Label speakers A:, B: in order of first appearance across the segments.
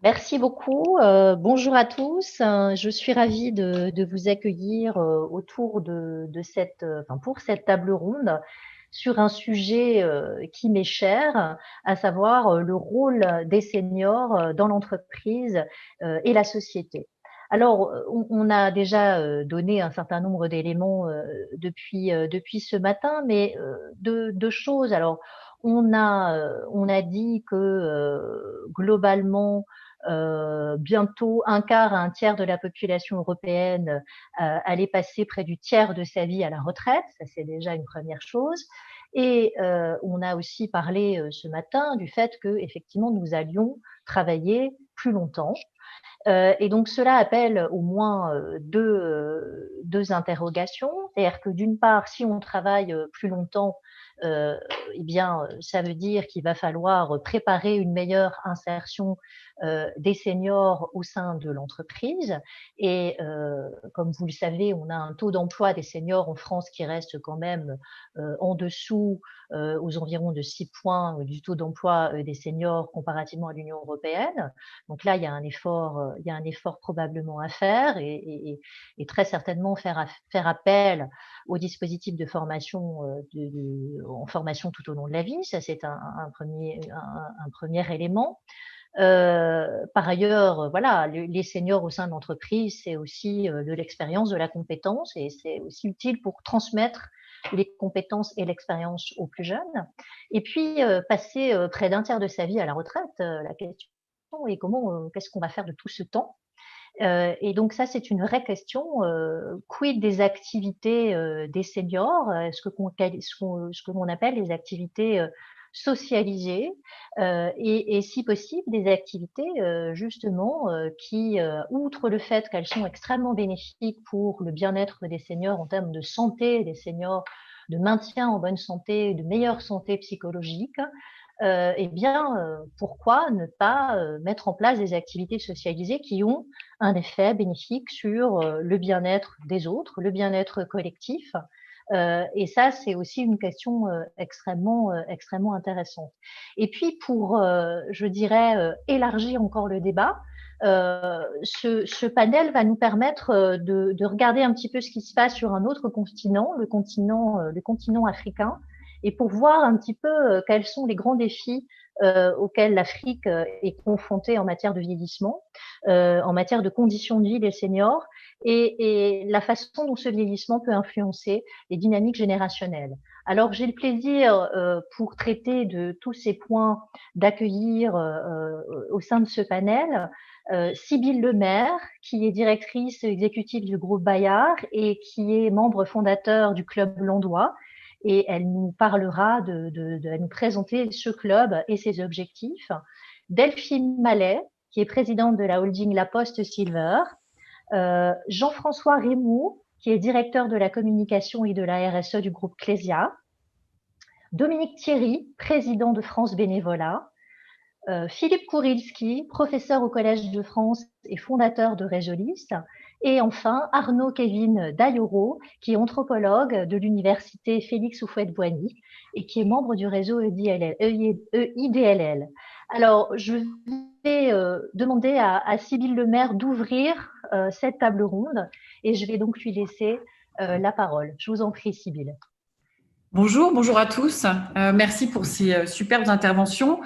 A: Merci beaucoup. Bonjour à tous. Je suis ravie de vous accueillir autour de cette, enfin, pour cette table ronde sur un sujet qui m'est cher, à savoir le rôle des seniors dans l'entreprise et la société. Alors, on a déjà donné un certain nombre d'éléments depuis ce matin, mais deux choses. Alors, on a dit que globalement, bientôt un quart à un tiers de la population européenne allait passer près du tiers de sa vie à la retraite. Ça, c'est déjà une première chose. Et on a aussi parlé ce matin du fait que effectivement nous allions travailler plus longtemps. Et donc cela appelle au moins deux interrogations. C'est-à-dire que d'une part, si on travaille plus longtemps, euh, eh bien, ça veut dire qu'il va falloir préparer une meilleure insertion des seniors au sein de l'entreprise. Et comme vous le savez, on a un taux d'emploi des seniors en France qui reste quand même en dessous, aux environs de 6 points du taux d'emploi des seniors comparativement à l'Union européenne. Donc là, il y a un effort probablement à faire et très certainement faire appel aux dispositifs de formation en formation tout au long de la vie. Ça, c'est un premier élément. Par ailleurs, voilà, les seniors au sein de l'entreprise, c'est aussi de l'expérience, de la compétence, et c'est aussi utile pour transmettre les compétences et l'expérience aux plus jeunes. Et puis, passer près d'un tiers de sa vie à la retraite, la question est qu'est-ce qu'on va faire de tout ce temps? Et donc ça, c'est une vraie question. Quid des activités des seniors, ce que l'on appelle les activités socialisées, et si possible des activités justement qui, outre le fait qu'elles sont extrêmement bénéfiques pour le bien-être des seniors en termes de santé des seniors, de maintien en bonne santé, de meilleure santé psychologique, eh bien, pourquoi ne pas mettre en place des activités socialisées qui ont un effet bénéfique sur le bien-être des autres, le bien-être collectif. Et ça, c'est aussi une question extrêmement intéressante. Et puis, pour, je dirais, élargir encore le débat, ce panel va nous permettre de regarder un petit peu ce qui se passe sur un autre continent, le continent africain, et pour voir un petit peu quels sont les grands défis auxquels l'Afrique est confrontée en matière de vieillissement, en matière de conditions de vie des seniors et la façon dont ce vieillissement peut influencer les dynamiques générationnelles. Alors j'ai le plaisir, pour traiter de tous ces points, d'accueillir au sein de ce panel Sybille Lemaire, qui est directrice exécutive du groupe Bayard et qui est membre fondateur du Club Landois. Et elle nous parlera elle nous présenter ce club et ses objectifs. Delphine Mallet, qui est présidente de la holding La Poste Silver, Jean-François Rémoux, qui est directeur de la communication et de la RSE du groupe Clésia, Dominique Thierry, président de France Bénévolat, Philippe Kourilski, professeur au Collège de France et fondateur de Réjolis, et enfin Arnaud Kevin Dayoro, qui est anthropologue de l'université Félix Houphouët-Boigny et qui est membre du réseau EIDLL. Alors, je vais demander à Sybille Lemaire d'ouvrir cette table ronde et je vais donc lui laisser la parole. Je vous en prie, Sybille.
B: Bonjour à tous. Merci pour ces superbes interventions.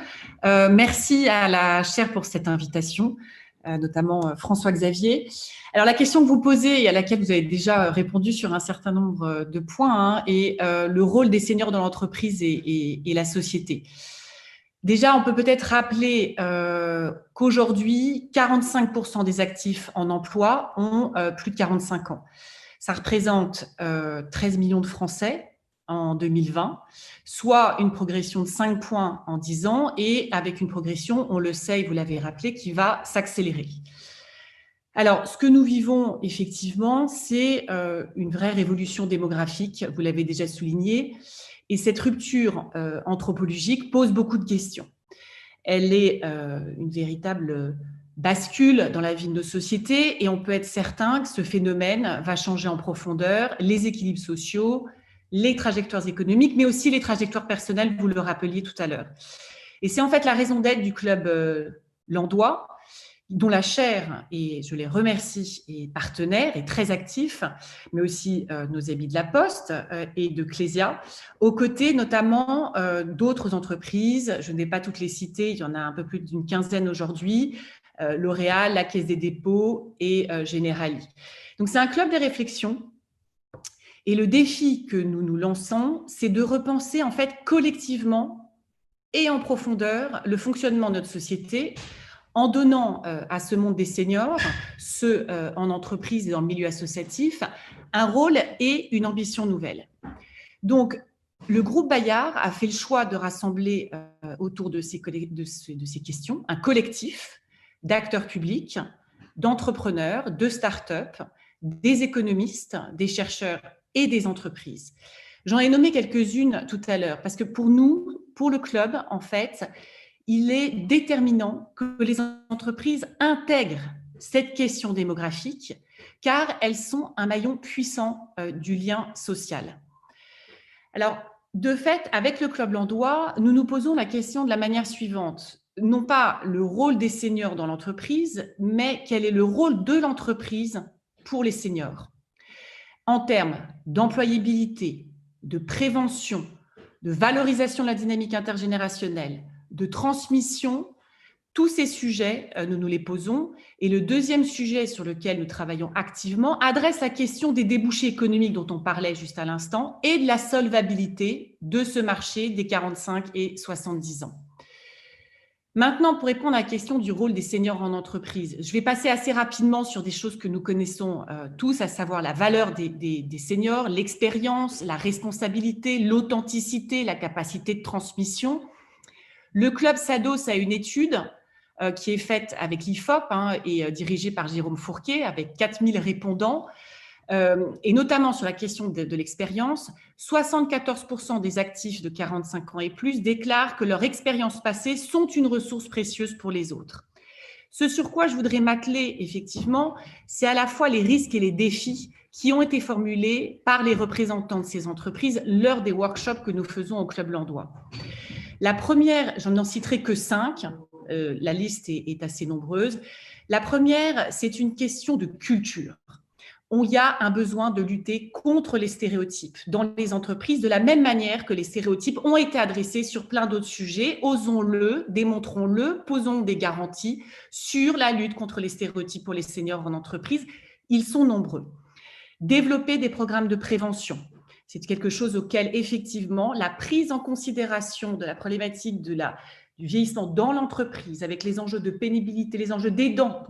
B: Merci à la chaire pour cette invitation, notamment François Xavier. Alors la question que vous posez et à laquelle vous avez déjà répondu sur un certain nombre de points est le rôle des seniors dans l'entreprise et la société. Déjà, on peut peut-être rappeler qu'aujourd'hui, 45% des actifs en emploi ont plus de 45 ans. Ça représente 13 millions de Français en 2020, soit une progression de 5 points en 10 ans et avec une progression, on le sait, vous l'avez rappelé, qui va s'accélérer. Alors, ce que nous vivons effectivement, c'est une vraie révolution démographique, vous l'avez déjà souligné, et cette rupture anthropologique pose beaucoup de questions. Elle est une véritable bascule dans la vie de nos sociétés et on peut être certain que ce phénomène va changer en profondeur les équilibres sociaux, les trajectoires économiques, mais aussi les trajectoires personnelles, vous le rappeliez tout à l'heure. Et c'est en fait la raison d'être du club Landois, dont la chaire, et je les remercie, est partenaire et très actif, mais aussi nos amis de la Poste et de Clésia, aux côtés notamment d'autres entreprises. Je ne vais pas toutes les citer, il y en a un peu plus d'une quinzaine aujourd'hui, L'Oréal, la Caisse des dépôts et Generali. Donc c'est un club de réflexion. Et le défi que nous nous lançons, c'est de repenser en fait collectivement et en profondeur le fonctionnement de notre société, en donnant à ce monde des seniors, ceux en entreprise et dans le milieu associatif, un rôle et une ambition nouvelle. Donc, le groupe Bayard a fait le choix de rassembler autour de ces questions un collectif d'acteurs publics, d'entrepreneurs, de start-up, des économistes, des chercheurs et des entreprises. J'en ai nommé quelques-unes tout à l'heure, parce que pour nous, pour le club, en fait, il est déterminant que les entreprises intègrent cette question démographique, car elles sont un maillon puissant du lien social. Alors, de fait, avec le Club Landois, nous nous posons la question de la manière suivante. Non pas le rôle des seniors dans l'entreprise, mais quel est le rôle de l'entreprise pour les seniors en termes d'employabilité, de prévention, de valorisation de la dynamique intergénérationnelle, de transmission. Tous ces sujets, nous nous les posons. Et le deuxième sujet sur lequel nous travaillons activement adresse la question des débouchés économiques dont on parlait juste à l'instant et de la solvabilité de ce marché des 45 et 70 ans. Maintenant, pour répondre à la question du rôle des seniors en entreprise, je vais passer assez rapidement sur des choses que nous connaissons tous, à savoir la valeur des seniors, l'expérience, la responsabilité, l'authenticité, la capacité de transmission. Le club s'adosse à une étude qui est faite avec l'IFOP et dirigée par Jérôme Fourquet, avec 4000 répondants, et notamment sur la question de l'expérience. 74% des actifs de 45 ans et plus déclarent que leur expérience passée sont une ressource précieuse pour les autres. Ce sur quoi je voudrais m'atteler, effectivement, c'est à la fois les risques et les défis qui ont été formulés par les représentants de ces entreprises lors des workshops que nous faisons au Club Landois. La première, je n'en citerai que 5, la liste est assez nombreuse. La première, c'est une question de culture. Il y a un besoin de lutter contre les stéréotypes dans les entreprises, de la même manière que les stéréotypes ont été adressés sur plein d'autres sujets. Osons-le, démontrons-le, posons des garanties sur la lutte contre les stéréotypes pour les seniors en entreprise. Ils sont nombreux. Développer des programmes de prévention. C'est quelque chose auquel, effectivement, la prise en considération de la problématique du vieillissement dans l'entreprise, avec les enjeux de pénibilité, les enjeux d'aidants,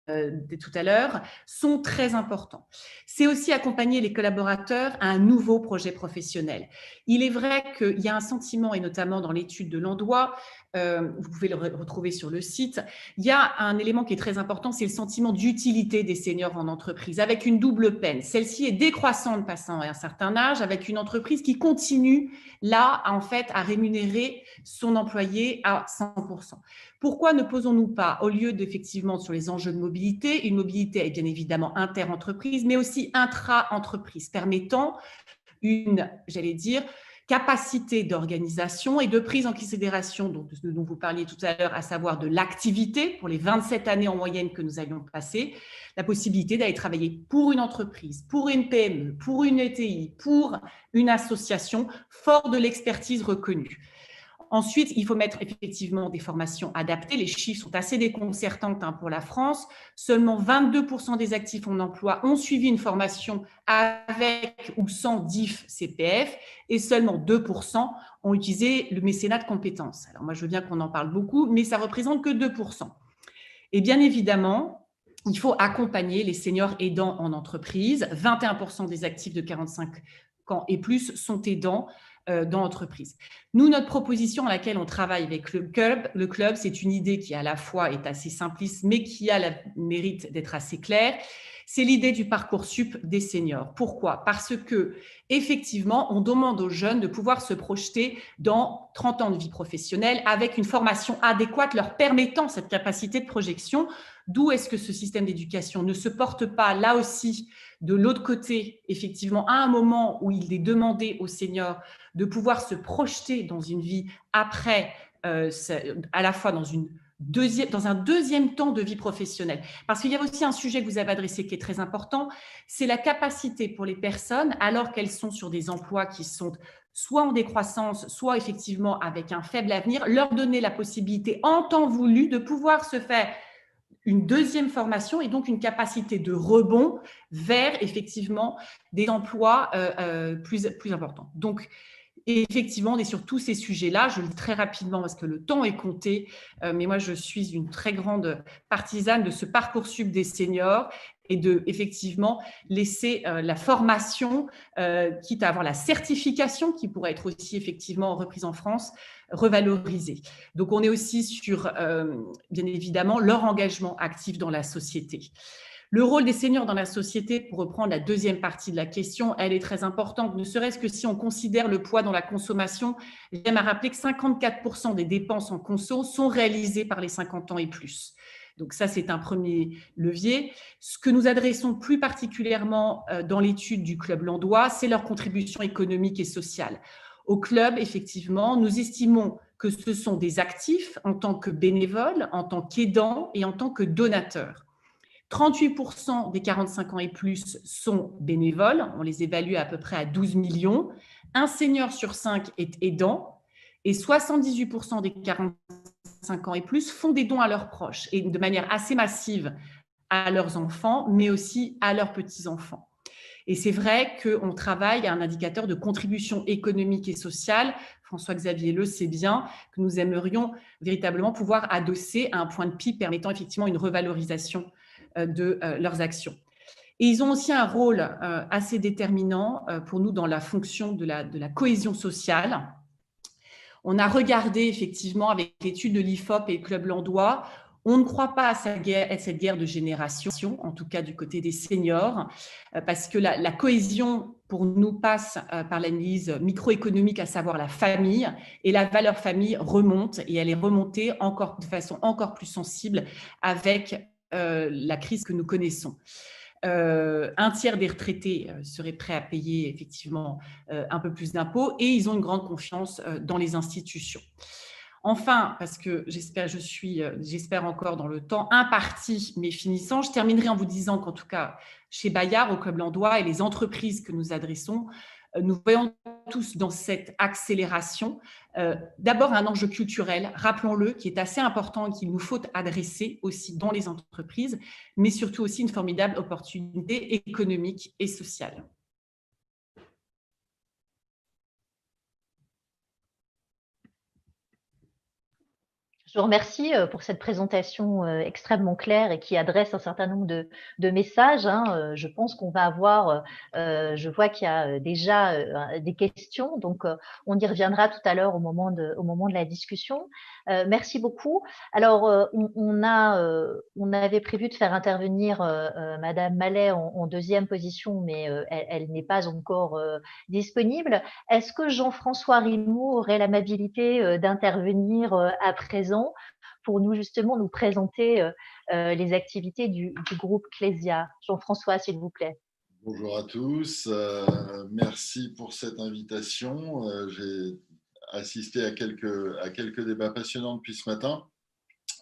B: tout à l'heure, sont très importants. C'est aussi accompagner les collaborateurs à un nouveau projet professionnel. Il est vrai qu'il y a un sentiment, et notamment dans l'étude de Landois, vous pouvez le retrouver sur le site, il y a un élément qui est très important, c'est le sentiment d'utilité des seniors en entreprise, avec une double peine. Celle-ci est décroissante passant à un certain âge, avec une entreprise qui continue, là, en fait, à rémunérer son employé à 100%. Pourquoi ne posons-nous pas, au lieu d'effectivement sur les enjeux de mobilité, une mobilité bien évidemment inter-entreprise, mais aussi intra-entreprise, permettant une, j'allais dire, capacité d'organisation et de prise en considération dont vous parliez tout à l'heure, à savoir de l'activité pour les 27 années en moyenne que nous avions passées, la possibilité d'aller travailler pour une entreprise, pour une PME, pour une ETI, pour une association, fort de l'expertise reconnue. Ensuite, il faut mettre effectivement des formations adaptées. Les chiffres sont assez déconcertants pour la France. Seulement 22% des actifs en emploi ont suivi une formation avec ou sans DIF CPF et seulement 2% ont utilisé le mécénat de compétences. Alors moi, je veux bien qu'on en parle beaucoup, mais ça représente que 2%. Et bien évidemment, il faut accompagner les seniors aidants en entreprise. 21% des actifs de 45 ans et plus sont aidants dans l'entreprise. Nous, notre proposition à laquelle on travaille avec le club, c'est une idée qui à la fois est assez simpliste, mais qui a le mérite d'être assez claire. C'est l'idée du Parcoursup des seniors. Pourquoi ? Parce que, effectivement, on demande aux jeunes de pouvoir se projeter dans 30 ans de vie professionnelle avec une formation adéquate leur permettant cette capacité de projection. D'où est-ce que ce système d'éducation ne se porte pas là aussi de l'autre côté, effectivement, à un moment où il est demandé aux seniors de pouvoir se projeter dans une vie après, à la fois dans une dans un deuxième temps de vie professionnelle. Parce qu'il y a aussi un sujet que vous avez adressé qui est très important, c'est la capacité pour les personnes, alors qu'elles sont sur des emplois qui sont soit en décroissance, soit effectivement avec un faible avenir, leur donner la possibilité en temps voulu de pouvoir se faire une deuxième formation et donc une capacité de rebond vers effectivement des emplois plus importants. Donc, effectivement, on est sur tous ces sujets-là. Je le dis très rapidement parce que le temps est compté, mais moi, je suis une très grande partisane de ce Parcoursup des seniors et de, effectivement, laisser la formation, quitte à avoir la certification, qui pourrait être aussi, effectivement, reprise en France, revalorisée. Donc, on est aussi sur, bien évidemment, leur engagement actif dans la société. Le rôle des seniors dans la société, pour reprendre la deuxième partie de la question, elle est très importante, ne serait-ce que si on considère le poids dans la consommation. J'aime à rappeler que 54% des dépenses en conso sont réalisées par les 50 ans et plus. Donc ça, c'est un premier levier. Ce que nous adressons plus particulièrement dans l'étude du Club Landois, c'est leur contribution économique et sociale. Au club, effectivement, nous estimons que ce sont des actifs en tant que bénévoles, en tant qu'aidants et en tant que donateurs. 38% des 45 ans et plus sont bénévoles, on les évalue à peu près à 12 millions. Un senior sur 5 est aidant et 78% des 45 ans et plus font des dons à leurs proches et de manière assez massive à leurs enfants, mais aussi à leurs petits-enfants. Et c'est vrai qu'on travaille à un indicateur de contribution économique et sociale. François-Xavier le sait bien, que nous aimerions véritablement pouvoir adosser à un point de PIB permettant effectivement une revalorisation de leurs actions. Et ils ont aussi un rôle assez déterminant pour nous dans la fonction de la cohésion sociale. On a regardé effectivement avec l'étude de l'IFOP et le Club Landois, on ne croit pas à cette guerre de génération, en tout cas du côté des seniors, parce que la cohésion pour nous passe par l'analyse microéconomique, à savoir la famille, et la valeur famille remonte, et elle est remontée de façon encore plus sensible avec la crise que nous connaissons. Un tiers des retraités seraient prêts à payer effectivement un peu plus d'impôts et ils ont une grande confiance dans les institutions. Enfin, parce que j'espère encore dans le temps imparti, mais finissant, je terminerai en vous disant qu'en tout cas, chez Bayard, au Club Landois et les entreprises que nous adressons, nous voyons tous dans cette accélération d'abord un enjeu culturel, rappelons-le, qui est assez important et qu'il nous faut adresser aussi dans les entreprises, mais surtout aussi une formidable opportunité économique et sociale.
A: Je vous remercie pour cette présentation extrêmement claire et qui adresse un certain nombre de messages. Je pense qu'on va avoir, je vois qu'il y a déjà des questions, donc on y reviendra tout à l'heure au moment de la discussion. Merci beaucoup. Alors, on avait prévu de faire intervenir Madame Mallet en deuxième position, mais elle n'est pas encore disponible. Est-ce que Jean-François Rimou aurait l'amabilité d'intervenir à présent pour nous justement nous présenter les activités du groupe Clésia? Jean-François, s'il vous plaît.
C: Bonjour à tous, merci pour cette invitation. J'ai assisté à quelques débats passionnants depuis ce matin.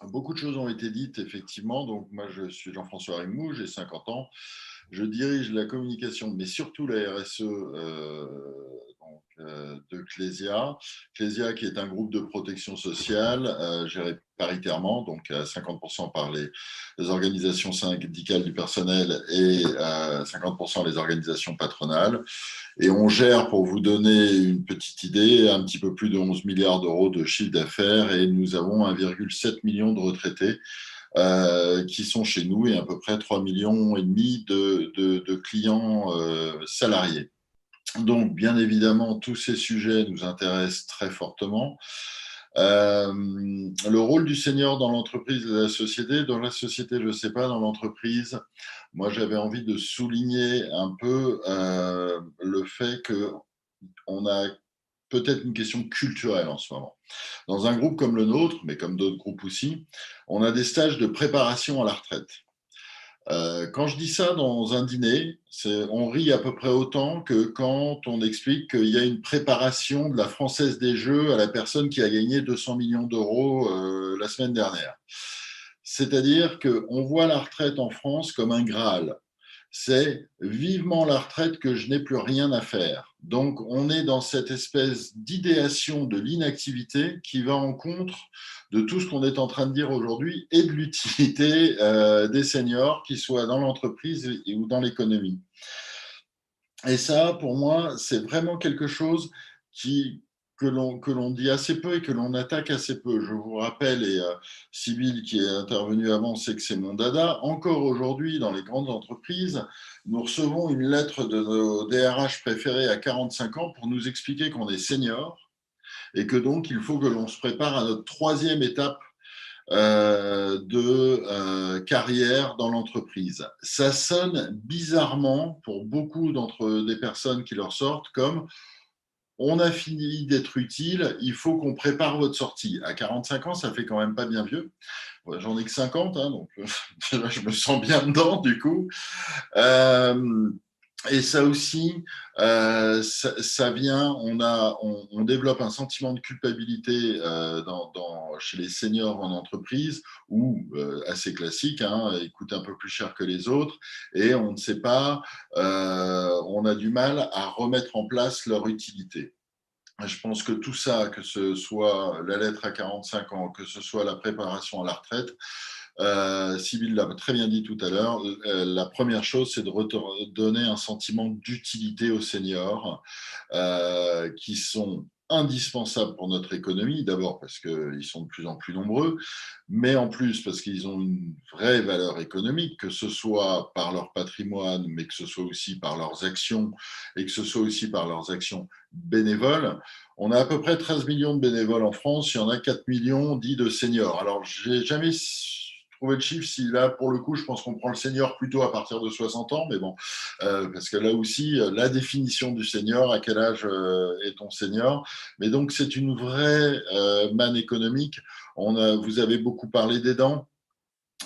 C: Beaucoup de choses ont été dites, effectivement. Donc, moi, je suis Jean-François Rimou, j'ai 50 ans. Je dirige la communication, mais surtout la RSE de Clésia. Clésia, qui est un groupe de protection sociale géré paritairement, donc à 50% par les organisations syndicales du personnel et 50% les organisations patronales. Et on gère, pour vous donner une petite idée, un petit peu plus de 11 milliards d'euros de chiffre d'affaires et nous avons 1,7 million de retraités qui sont chez nous et à peu près 3,5 millions de clients salariés. Donc, bien évidemment, tous ces sujets nous intéressent très fortement. Le rôle du senior dans l'entreprise et la société, dans la société, je ne sais pas, dans l'entreprise, moi j'avais envie de souligner un peu le fait qu'on a peut-être une question culturelle en ce moment. Dans un groupe comme le nôtre, mais comme d'autres groupes aussi, on a des stages de préparation à la retraite. Quand je dis ça dans un dîner, on rit à peu près autant que quand on explique qu'il y a une préparation de la Française des Jeux à la personne qui a gagné 200 millions d'euros la semaine dernière. C'est-à-dire qu'on voit la retraite en France comme un Graal. C'est vivement la retraite que je n'ai plus rien à faire. Donc, on est dans cette espèce d'idéation de l'inactivité qui va en contre de tout ce qu'on est en train de dire aujourd'hui et de l'utilité des seniors, qu'ils soient dans l'entreprise ou dans l'économie. Et ça, pour moi, c'est vraiment quelque chose que l'on dit assez peu et que l'on attaque assez peu. Je vous rappelle, et Sybille qui est intervenue avant sait que c'est mon dada, encore aujourd'hui dans les grandes entreprises, nous recevons une lettre de nos DRH préférés à 45 ans pour nous expliquer qu'on est senior et que donc il faut que l'on se prépare à notre troisième étape de carrière dans l'entreprise. Ça sonne bizarrement pour beaucoup des personnes qui leur sortent comme on a fini d'être utile, il faut qu'on prépare votre sortie. À 45 ans, ça fait quand même pas bien vieux. J'en ai que 50, hein, donc je me sens bien dedans du coup. Et ça aussi, ça vient, on développe un sentiment de culpabilité chez les seniors en entreprise, ou assez classique, hein, ils coûtent un peu plus cher que les autres, et on ne sait pas, on a du mal à remettre en place leur utilité. Je pense que tout ça, que ce soit la lettre à 45 ans, que ce soit la préparation à la retraite, Sybille l'a très bien dit tout à l'heure, la première chose, c'est de redonner un sentiment d'utilité aux seniors qui sont indispensables pour notre économie, d'abord parce qu'ils sont de plus en plus nombreux, mais en plus parce qu'ils ont une vraie valeur économique, que ce soit par leur patrimoine, mais que ce soit aussi par leurs actions et que ce soit aussi par leurs actions bénévoles. On a à peu près 13 millions de bénévoles en France, il y en a 4 millions dits de seniors. Alors, j'ai jamais trouvé le chiffre, si là, pour le coup, je pense qu'on prend le senior plutôt à partir de 60 ans, mais bon, parce que là aussi, la définition du senior, à quel âge est ton senior? Mais donc, c'est une vraie manne économique. Vous avez beaucoup parlé d'aidants.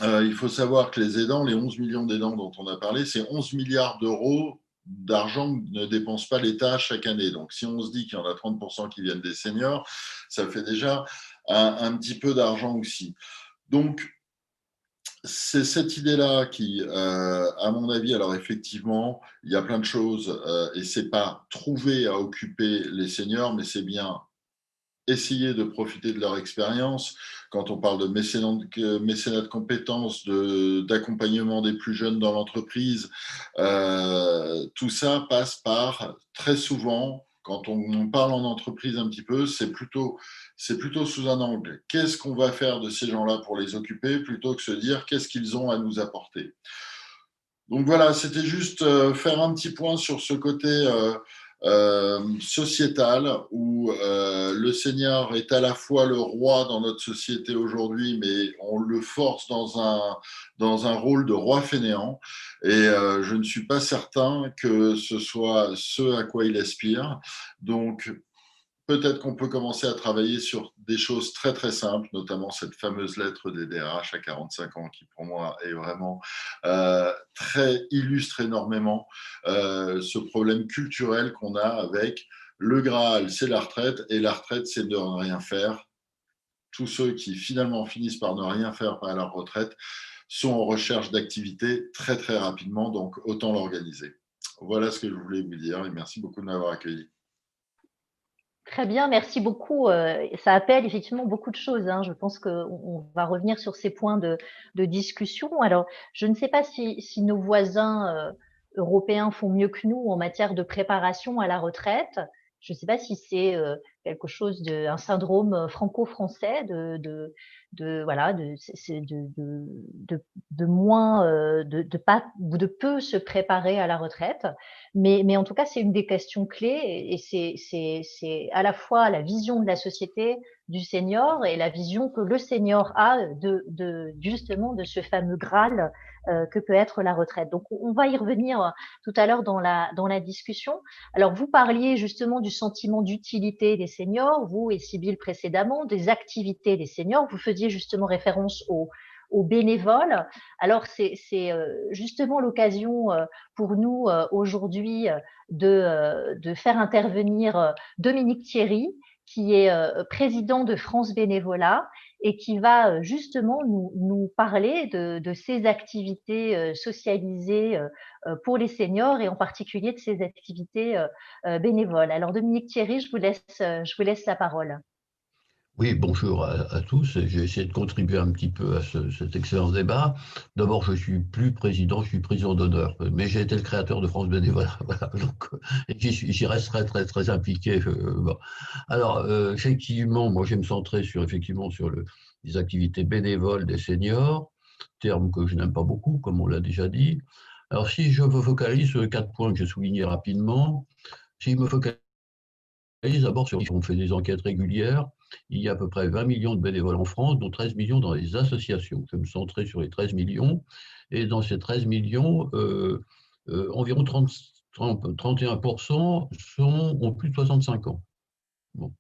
C: Il faut savoir que les aidants, les 11 millions d'aidants dont on a parlé, c'est 11 milliards d'euros d'argent que ne dépense pas l'État chaque année. Donc, si on se dit qu'il y en a 30% qui viennent des seniors, ça fait déjà un petit peu d'argent aussi. Donc, c'est cette idée-là qui, à mon avis, alors effectivement, il y a plein de choses et c'est pas trouver à occuper les seniors, mais c'est bien essayer de profiter de leur expérience. Quand on parle de mécénat de compétences, d'accompagnement des plus jeunes dans l'entreprise, tout ça passe par, très souvent, quand on parle en entreprise un petit peu, c'est plutôt sous un angle. Qu'est-ce qu'on va faire de ces gens-là pour les occuper, plutôt que se dire qu'est-ce qu'ils ont à nous apporter. Donc voilà, c'était juste faire un petit point sur ce côté sociétal où le senior est à la fois le roi dans notre société aujourd'hui, mais on le force dans un rôle de roi fainéant. Et je ne suis pas certain que ce soit ce à quoi il aspire. Donc, peut-être qu'on peut commencer à travailler sur des choses très très simples, notamment cette fameuse lettre des DRH à 45 ans qui pour moi est vraiment illustre énormément ce problème culturel qu'on a avec le Graal, c'est la retraite, et la retraite, c'est de ne rien faire. Tous ceux qui finalement finissent par ne rien faire à leur retraite sont en recherche d'activité très très rapidement, donc autant l'organiser. Voilà ce que je voulais vous dire et merci beaucoup de m'avoir accueilli.
A: Très bien, merci beaucoup. Ça appelle effectivement beaucoup de choses, hein. Je pense qu'on va revenir sur ces points de discussion. Alors, je ne sais pas si nos voisins européens font mieux que nous en matière de préparation à la retraite. Je ne sais pas si c'est quelque chose un syndrome franco-français voilà, de moins, pas, de peu se préparer à la retraite. Mais en tout cas, c'est une des questions clés et c'est à la fois la vision de la société du senior et la vision que le senior a justement de ce fameux Graal que peut être la retraite. Donc, on va y revenir tout à l'heure dans la discussion. Alors, vous parliez justement du sentiment d'utilité des seniors, vous et Sybille précédemment, des activités des seniors. Vous faisiez justement référence aux bénévoles. Alors, c'est justement l'occasion pour nous aujourd'hui de faire intervenir Dominique Thierry, qui est président de France Bénévolat et qui va justement nous parler de ces activités socialisées pour les seniors et en particulier de ces activités bénévoles. Alors Dominique Thierry, je vous laisse la parole.
D: Oui, bonjour à tous. J'ai essayé de contribuer un petit peu à cet excellent débat. D'abord, je suis plus président, je suis président d'honneur, mais j'ai été le créateur de France Bénévolat. Voilà, donc, et j'y reste très impliqué. Bon. Alors, effectivement, moi, je vais me centrer effectivement sur les activités bénévoles des seniors, terme que je n'aime pas beaucoup, comme on l'a déjà dit. Alors, si je me focalise sur les 4 points que j'ai soulignés rapidement, si je me focalise d'abord sur, on fait des enquêtes régulières, il y a à peu près 20 millions de bénévoles en France, dont 13 millions dans les associations. Je vais me centrer sur les 13 millions. Et dans ces 13 millions, environ 31% ont plus de 65 ans. Bon.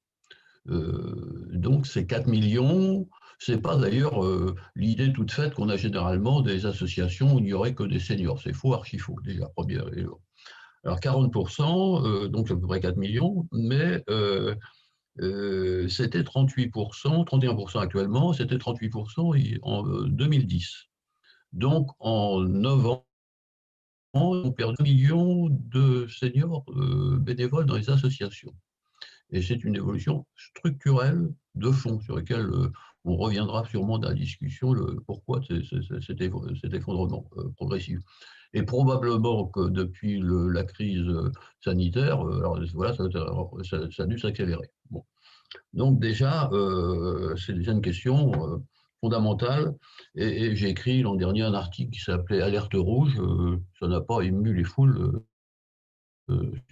D: Donc ces 4 millions, ce n'est pas d'ailleurs l'idée toute faite qu'on a généralement des associations où il n'y aurait que des seniors. C'est faux, archi faux, déjà, première élément. Alors 40%, donc c'est à peu près 4 millions, mais c'était 38%, 31% actuellement, c'était 38% en 2010. Donc en 9 ans, on perd 2 millions de seniors bénévoles dans les associations. Et c'est une évolution structurelle de fond sur laquelle on reviendra sûrement dans la discussion, pourquoi cet effondrement progressif. Et probablement que depuis la crise sanitaire, alors voilà, ça a dû s'accélérer. Bon. Donc déjà, c'est déjà une question fondamentale. Et j'ai écrit l'an dernier un article qui s'appelait Alerte rouge. Ça n'a pas ému les foules.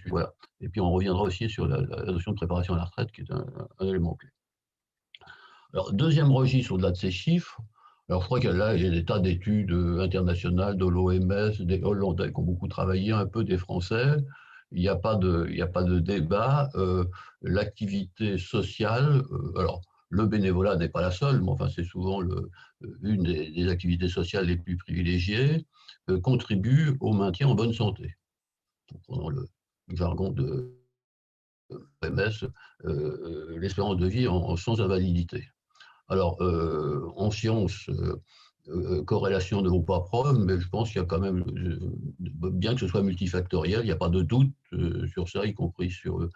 D: Voilà. Et puis on reviendra aussi sur la notion de préparation à la retraite, qui est un élément clé. Alors, deuxième registre au-delà de ces chiffres, alors je crois qu'il y a des tas d'études internationales de l'OMS, des Hollandais qui ont beaucoup travaillé, un peu des Français. Il n'y a pas de débat. L'activité sociale, alors le bénévolat n'est pas la seule, mais enfin c'est souvent une des activités sociales les plus privilégiées, contribue au maintien en bonne santé. Pendant le jargon de l'OMS, l'espérance de vie sans invalidité. Alors, en sciences, corrélation ne vaut pas preuve, mais je pense qu'il y a quand même, bien que ce soit multifactoriel, il n'y a pas de doute sur ça, y compris sur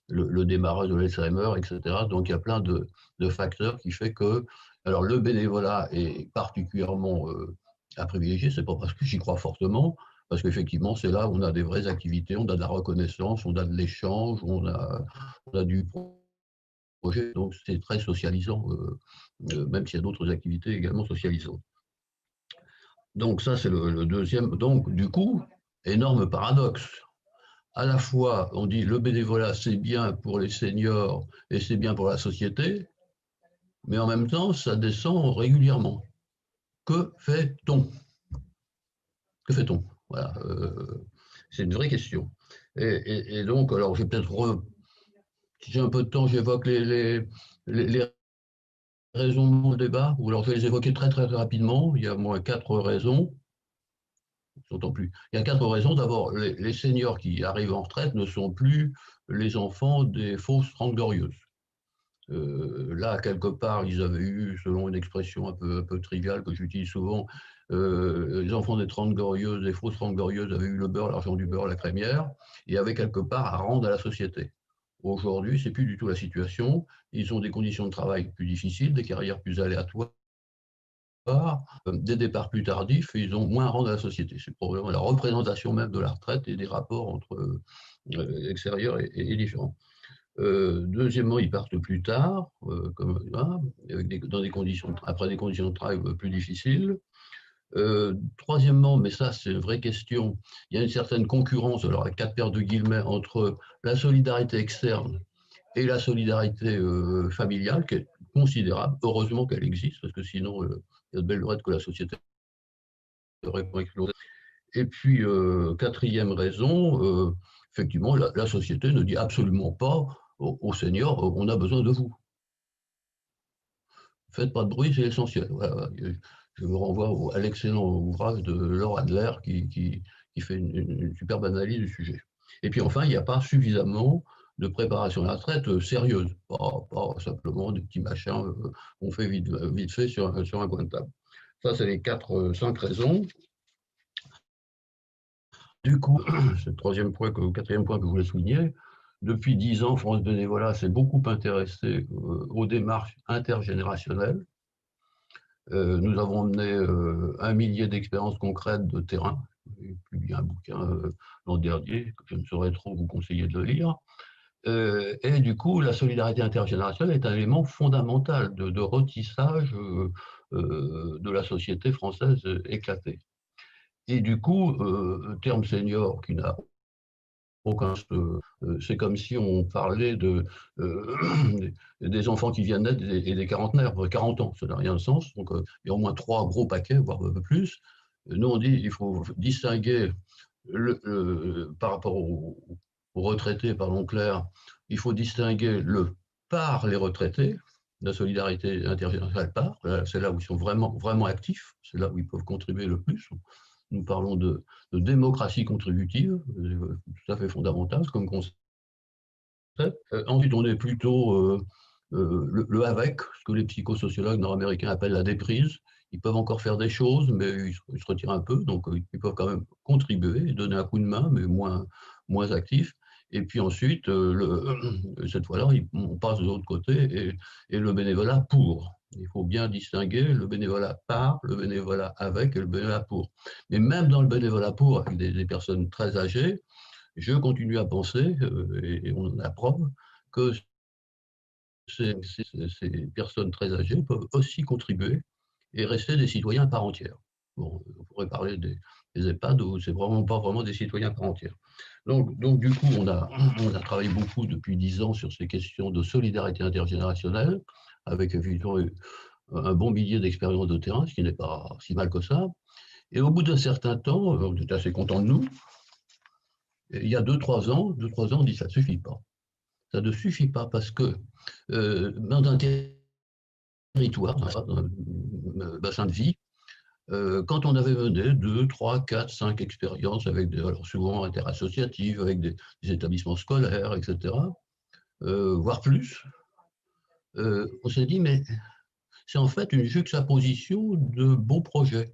D: le démarrage de l'Alzheimer, etc. Donc, il y a plein de facteurs qui font que, alors, le bénévolat est particulièrement à privilégier, c'est pas parce que j'y crois fortement, parce qu'effectivement, c'est là où on a des vraies activités, on a de la reconnaissance, on a de l'échange, on a du projet, donc c'est très socialisant, même s'il y a d'autres activités également socialisantes. Donc ça, c'est le deuxième. Donc, du coup, énorme paradoxe. À la fois, on dit le bénévolat, c'est bien pour les seniors et c'est bien pour la société, mais en même temps, ça descend régulièrement. Que fait-on? Que fait-on? Voilà, c'est une vraie question. Et donc, alors, j'ai peut-être, si j'ai un peu de temps, j'évoque les raisons de mon débat, ou alors je vais les évoquer très rapidement. Il y a au moins 4 raisons. Plus. Il y a 4 raisons. D'abord, les seniors qui arrivent en retraite ne sont plus les enfants des fausses 30 glorieuses. Là, quelque part, ils avaient eu, selon une expression un peu triviale que j'utilise souvent, les enfants des 30 glorieuses, des fausses 30 glorieuses avaient eu le beurre, l'argent du beurre, la crémière, et avaient quelque part à rendre à la société. Aujourd'hui, ce n'est plus du tout la situation. Ils ont des conditions de travail plus difficiles, des carrières plus aléatoires, des départs plus tardifs, et ils ont moins à rendre à la société. C'est probablement la représentation même de la retraite et des rapports entre extérieurs et différents. Deuxièmement, ils partent plus tard, dans après des conditions de travail plus difficiles. Troisièmement, mais ça c'est une vraie question, il y a une certaine concurrence, alors avec 4 paires de guillemets, entre la solidarité externe et la solidarité familiale, qui est considérable. Heureusement qu'elle existe, parce que sinon, il y a de belles lurette que la société aurait explosé. Et puis, quatrième raison, effectivement, la société ne dit absolument pas aux seniors, on a besoin de vous. Faites pas de bruit, c'est essentiel. Voilà. Je vous renvoie à l'excellent ouvrage de Laure Adler qui fait une superbe analyse du sujet. Et puis enfin, il n'y a pas suffisamment de préparation à la retraite sérieuse, pas simplement des petits machins qu'on fait vite fait sur un coin de table. Ça, c'est les 5 raisons. Du coup, c'est le quatrième point que je voulais souligner. Depuis 10 ans, France Bénévolat s'est beaucoup intéressé aux démarches intergénérationnelles. Nous avons mené 1 millier d'expériences concrètes de terrain. J'ai publié un bouquin l'an dernier, que je ne saurais trop vous conseiller de le lire. Et du coup, la solidarité intergénérationnelle est un élément fondamental de retissage de la société française éclatée. Et du coup, le terme senior qui n'a aucun c'est comme si on parlait des enfants qui viennent naître et des quarantenaires, 40 ans, ça n'a rien de sens. Donc, il y a au moins 3 gros paquets, voire un peu plus. Nous, on dit qu'il faut distinguer par rapport aux retraités, parlons clair, il faut distinguer le par les retraités, la solidarité intergénérationnelle par, c'est là où ils sont vraiment, vraiment actifs, c'est là où ils peuvent contribuer le plus. Nous parlons de démocratie contributive, tout à fait fondamental comme concept. Ensuite, on est plutôt le avec, ce que les psychosociologues nord-américains appellent la déprise. Ils peuvent encore faire des choses, mais ils se retirent un peu, donc ils peuvent quand même contribuer et donner un coup de main, mais moins actifs. Et puis ensuite, cette fois-là, on passe de l'autre côté et le bénévolat pour. Il faut bien distinguer le bénévolat par, le bénévolat avec et le bénévolat pour. Mais même dans le bénévolat pour, avec des personnes très âgées, je continue à penser, et on en a preuve, que ces personnes très âgées peuvent aussi contribuer et rester des citoyens à part entière. Bon, on pourrait parler des EHPAD où c'est vraiment pas vraiment des citoyens à part entière. Donc du coup, on a travaillé beaucoup depuis 10 ans sur ces questions de solidarité intergénérationnelle, avec évidemment un bon millier d'expériences de terrain, ce qui n'est pas si mal que ça. Et au bout d'un certain temps, on était assez contents de nous. Il y a 2-3 ans, on dit ça ne suffit pas. Ça ne suffit pas parce que dans un territoire, dans un bassin de vie, quand on avait mené 2, 3, 4, 5 expériences avec alors souvent interassociatives, avec des établissements scolaires, etc., voire plus, on s'est dit, mais c'est en fait une juxtaposition de beaux projets.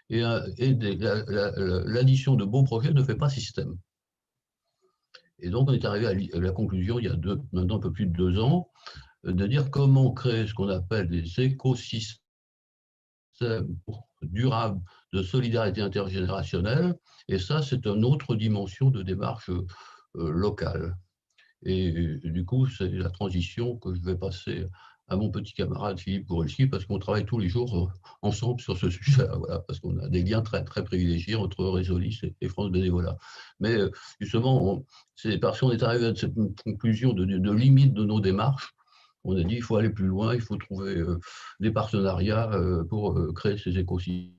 D: Et l'addition de beaux projets ne fait pas système. Et donc, on est arrivé à la conclusion, il y a maintenant un peu plus de 2 ans, de dire comment créer ce qu'on appelle des écosystèmes durables de solidarité intergénérationnelle. Et ça, c'est une autre dimension de démarche locale. Et du coup, c'est la transition que je vais passer à mon petit camarade Philippe Gourelski, parce qu'on travaille tous les jours ensemble sur ce sujet, voilà, parce qu'on a des liens très, très privilégiés entre Résolis et France Bénévolat. Mais justement, c'est parce qu'on est arrivé à cette conclusion de limite de nos démarches, on a dit qu'il faut aller plus loin, il faut trouver des partenariats pour créer ces écosystèmes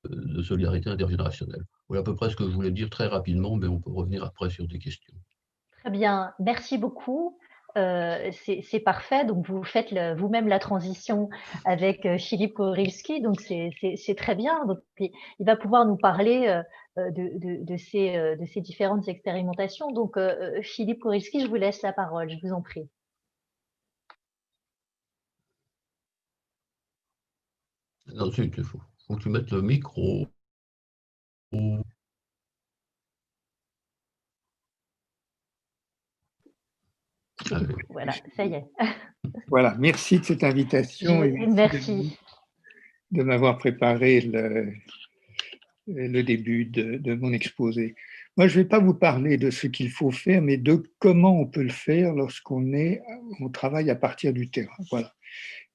D: de solidarité intergénérationnelle. Voilà à peu près ce que je voulais dire très rapidement, mais on peut revenir après sur des questions.
A: Très bien, merci beaucoup. C'est parfait. Donc, vous faites vous-même la transition avec Philippe Korilski. Donc, c'est très bien. Donc, il va pouvoir nous parler de ces différentes expérimentations. Donc, Philippe Korilski, je vous laisse la parole. Je vous en prie.
D: Ensuite, il faut que tu mettes le micro.
A: Voilà, ça y est.
E: Voilà, merci de cette invitation et
A: merci
E: de m'avoir préparé le début de mon exposé. Moi, je ne vais pas vous parler de ce qu'il faut faire, mais de comment on peut le faire lorsqu'on travaille à partir du terrain. Voilà.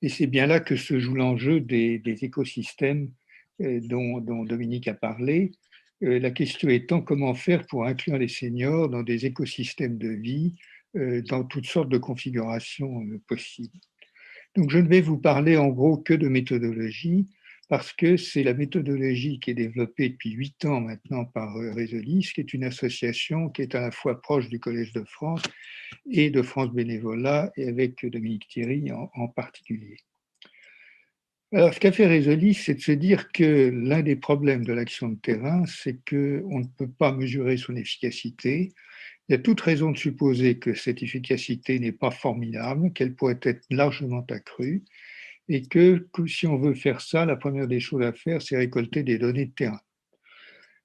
E: Et c'est bien là que se joue l'enjeu des écosystèmes dont Dominique a parlé. La question étant comment faire pour inclure les seniors dans des écosystèmes de vie, dans toutes sortes de configurations possibles. Donc, je ne vais vous parler en gros que de méthodologie, parce que c'est la méthodologie qui est développée depuis 8 ans maintenant par Résolis, qui est une association qui est à la fois proche du Collège de France et de France Bénévolat, et avec Dominique Thierry en particulier. Alors, ce qu'a fait Résolis, c'est de se dire que l'un des problèmes de l'action de terrain, c'est qu'on ne peut pas mesurer son efficacité, Il y a toute raison de supposer que cette efficacité n'est pas formidable, qu'elle pourrait être largement accrue, et que si on veut faire ça, la première des choses à faire, c'est récolter des données de terrain.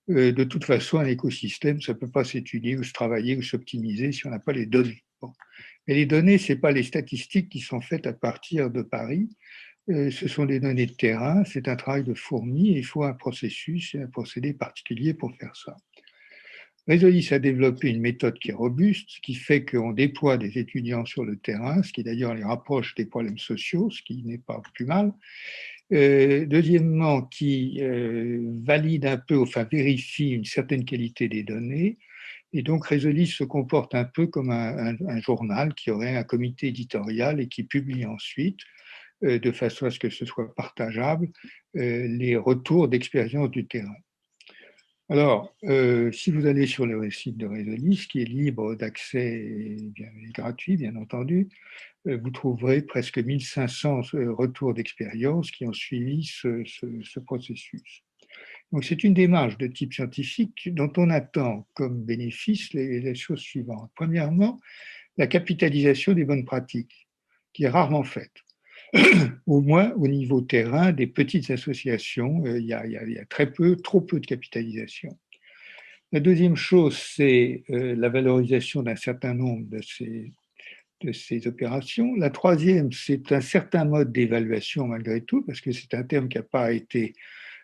E: De toute façon, un écosystème, ça ne peut pas s'étudier ou se travailler ou s'optimiser si on n'a pas les données. Bon. Mais les données, ce n'est pas les statistiques qui sont faites à partir de Paris, ce sont des données de terrain, c'est un travail de fourmi, et il faut un processus et un procédé particulier pour faire ça. Résolis a développé une méthode qui est robuste, ce qui fait qu'on déploie des étudiants sur le terrain, ce qui d'ailleurs les rapproche des problèmes sociaux, ce qui n'est pas plus mal. Deuxièmement, qui valide un peu, enfin vérifie une certaine qualité des données. Et donc, Résolis se comporte un peu comme un journal qui aurait un comité éditorial et qui publie ensuite, de façon à ce que ce soit partageable, les retours d'expérience du terrain. Alors, si vous allez sur le site de Résolis, qui est libre d'accès et gratuit, bien entendu, vous trouverez presque 1500 retours d'expérience qui ont suivi ce processus. Donc, c'est une démarche de type scientifique dont on attend comme bénéfice les choses suivantes. Premièrement, la capitalisation des bonnes pratiques, qui est rarement faite. Au moins au niveau terrain des petites associations, il y a trop peu de capitalisation. La deuxième chose, c'est la valorisation d'un certain nombre de ces opérations. La troisième, c'est un certain mode d'évaluation malgré tout, parce que c'est un terme qui n'a pas été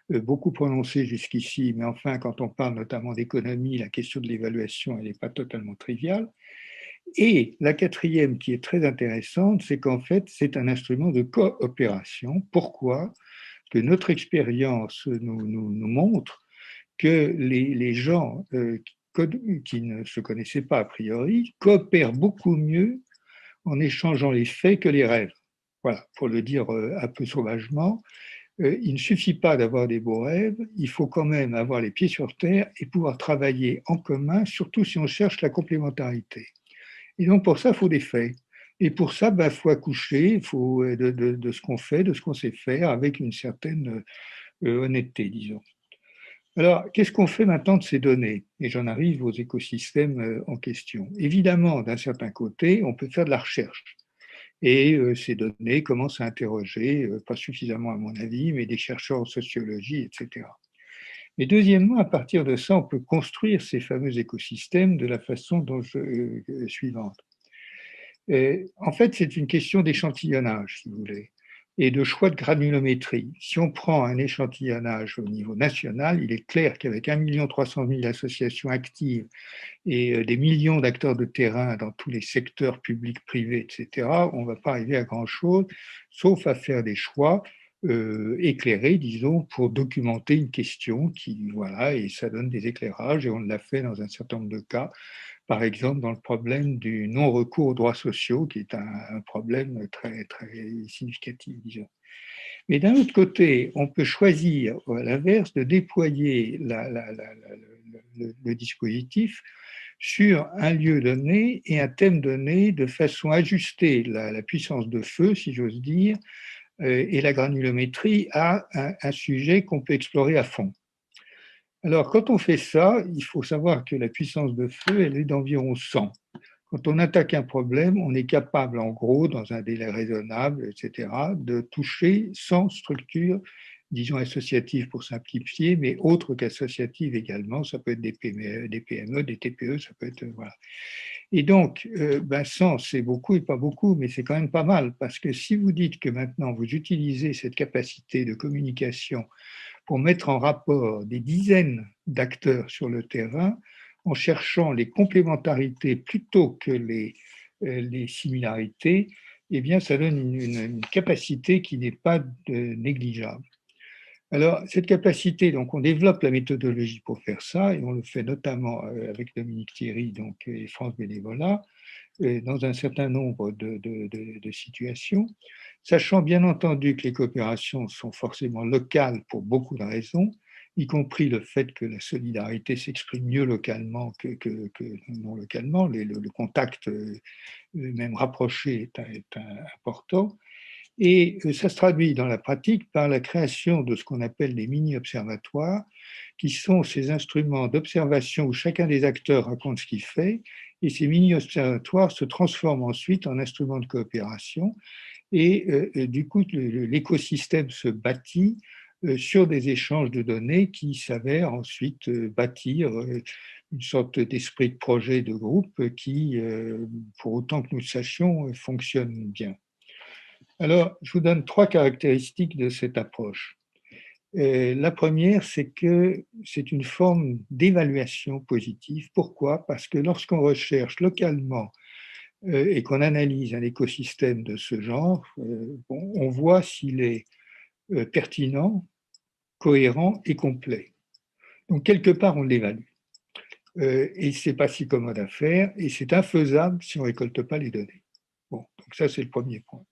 E: beaucoup prononcé jusqu'ici, mais enfin, quand on parle notamment d'économie, la question de l'évaluation, elle n'est pas totalement triviale. Et la quatrième, qui est très intéressante, c'est qu'en fait, c'est un instrument de coopération. Pourquoi? Parce que notre expérience nous montre que les gens qui ne se connaissaient pas a priori coopèrent beaucoup mieux en échangeant les faits que les rêves. Voilà, pour le dire un peu sauvagement, il ne suffit pas d'avoir des beaux rêves, il faut quand même avoir les pieds sur terre et pouvoir travailler en commun, surtout si on cherche la complémentarité. Et donc, pour ça, il faut des faits. Et pour ça, il faut accoucher de ce qu'on fait, de ce qu'on sait faire, avec une certaine honnêteté, disons. Alors, qu'est-ce qu'on fait maintenant de ces données? Et j'en arrive aux écosystèmes en question. Évidemment, d'un certain côté, on peut faire de la recherche. Et ces données commencent à interroger, pas suffisamment à mon avis, mais des chercheurs en sociologie, etc. Mais deuxièmement, à partir de ça, on peut construire ces fameux écosystèmes de la façon suivante. En fait, c'est une question d'échantillonnage, si vous voulez, et de choix de granulométrie. Si on prend un échantillonnage au niveau national, il est clair qu'avec 1 300 000 associations actives et des millions d'acteurs de terrain dans tous les secteurs publics, privés, etc., on ne va pas arriver à grand-chose, sauf à faire des choix éclairés, disons, pour documenter une question voilà, et ça donne des éclairages, et on l'a fait dans un certain nombre de cas, par exemple dans le problème du non-recours aux droits sociaux, qui est un problème très, très significatif, disons. Mais d'un autre côté, on peut choisir, à l'inverse, de déployer le dispositif sur un lieu donné et un thème donné de façon à ajuster la puissance de feu, si j'ose dire, et la granulométrie à un sujet qu'on peut explorer à fond. Alors, quand on fait ça, il faut savoir que la puissance de feu, elle est d'environ 100. Quand on attaque un problème, on est capable, en gros, dans un délai raisonnable, etc., de toucher 100 structures, disons associatives pour simplifier, mais autres qu'associatives également. Ça peut être des PME, des TPE, ça peut être... Voilà. Et donc, 100, c'est beaucoup et pas beaucoup, mais c'est quand même pas mal, parce que si vous dites que maintenant vous utilisez cette capacité de communication pour mettre en rapport des dizaines d'acteurs sur le terrain, en cherchant les complémentarités plutôt que les similarités, eh bien, ça donne une capacité qui n'est pas négligeable. Alors, cette capacité, donc, on développe la méthodologie pour faire ça, et on le fait notamment avec Dominique Thierry et France Bénévolat, dans un certain nombre de situations, sachant bien entendu que les coopérations sont forcément locales pour beaucoup de raisons, y compris le fait que la solidarité s'exprime mieux localement que non localement, le contact même rapproché est important. Et ça se traduit dans la pratique par la création de ce qu'on appelle les mini-observatoires, qui sont ces instruments d'observation où chacun des acteurs raconte ce qu'il fait, Et ces mini-observatoires se transforment ensuite en instruments de coopération et du coup, l'écosystème se bâtit sur des échanges de données qui s'avèrent ensuite bâtir une sorte d'esprit de projet de groupe qui, pour autant que nous le sachions, fonctionne bien. Alors, je vous donne 3 caractéristiques de cette approche. La première, c'est que c'est une forme d'évaluation positive. Pourquoi? Parce que lorsqu'on recherche localement et qu'on analyse un écosystème de ce genre, on voit s'il est pertinent, cohérent et complet. Donc, quelque part, on l'évalue. Et ce n'est pas si commode à faire, et c'est infaisable si on ne récolte pas les données. Bon, donc ça, c'est le premier point.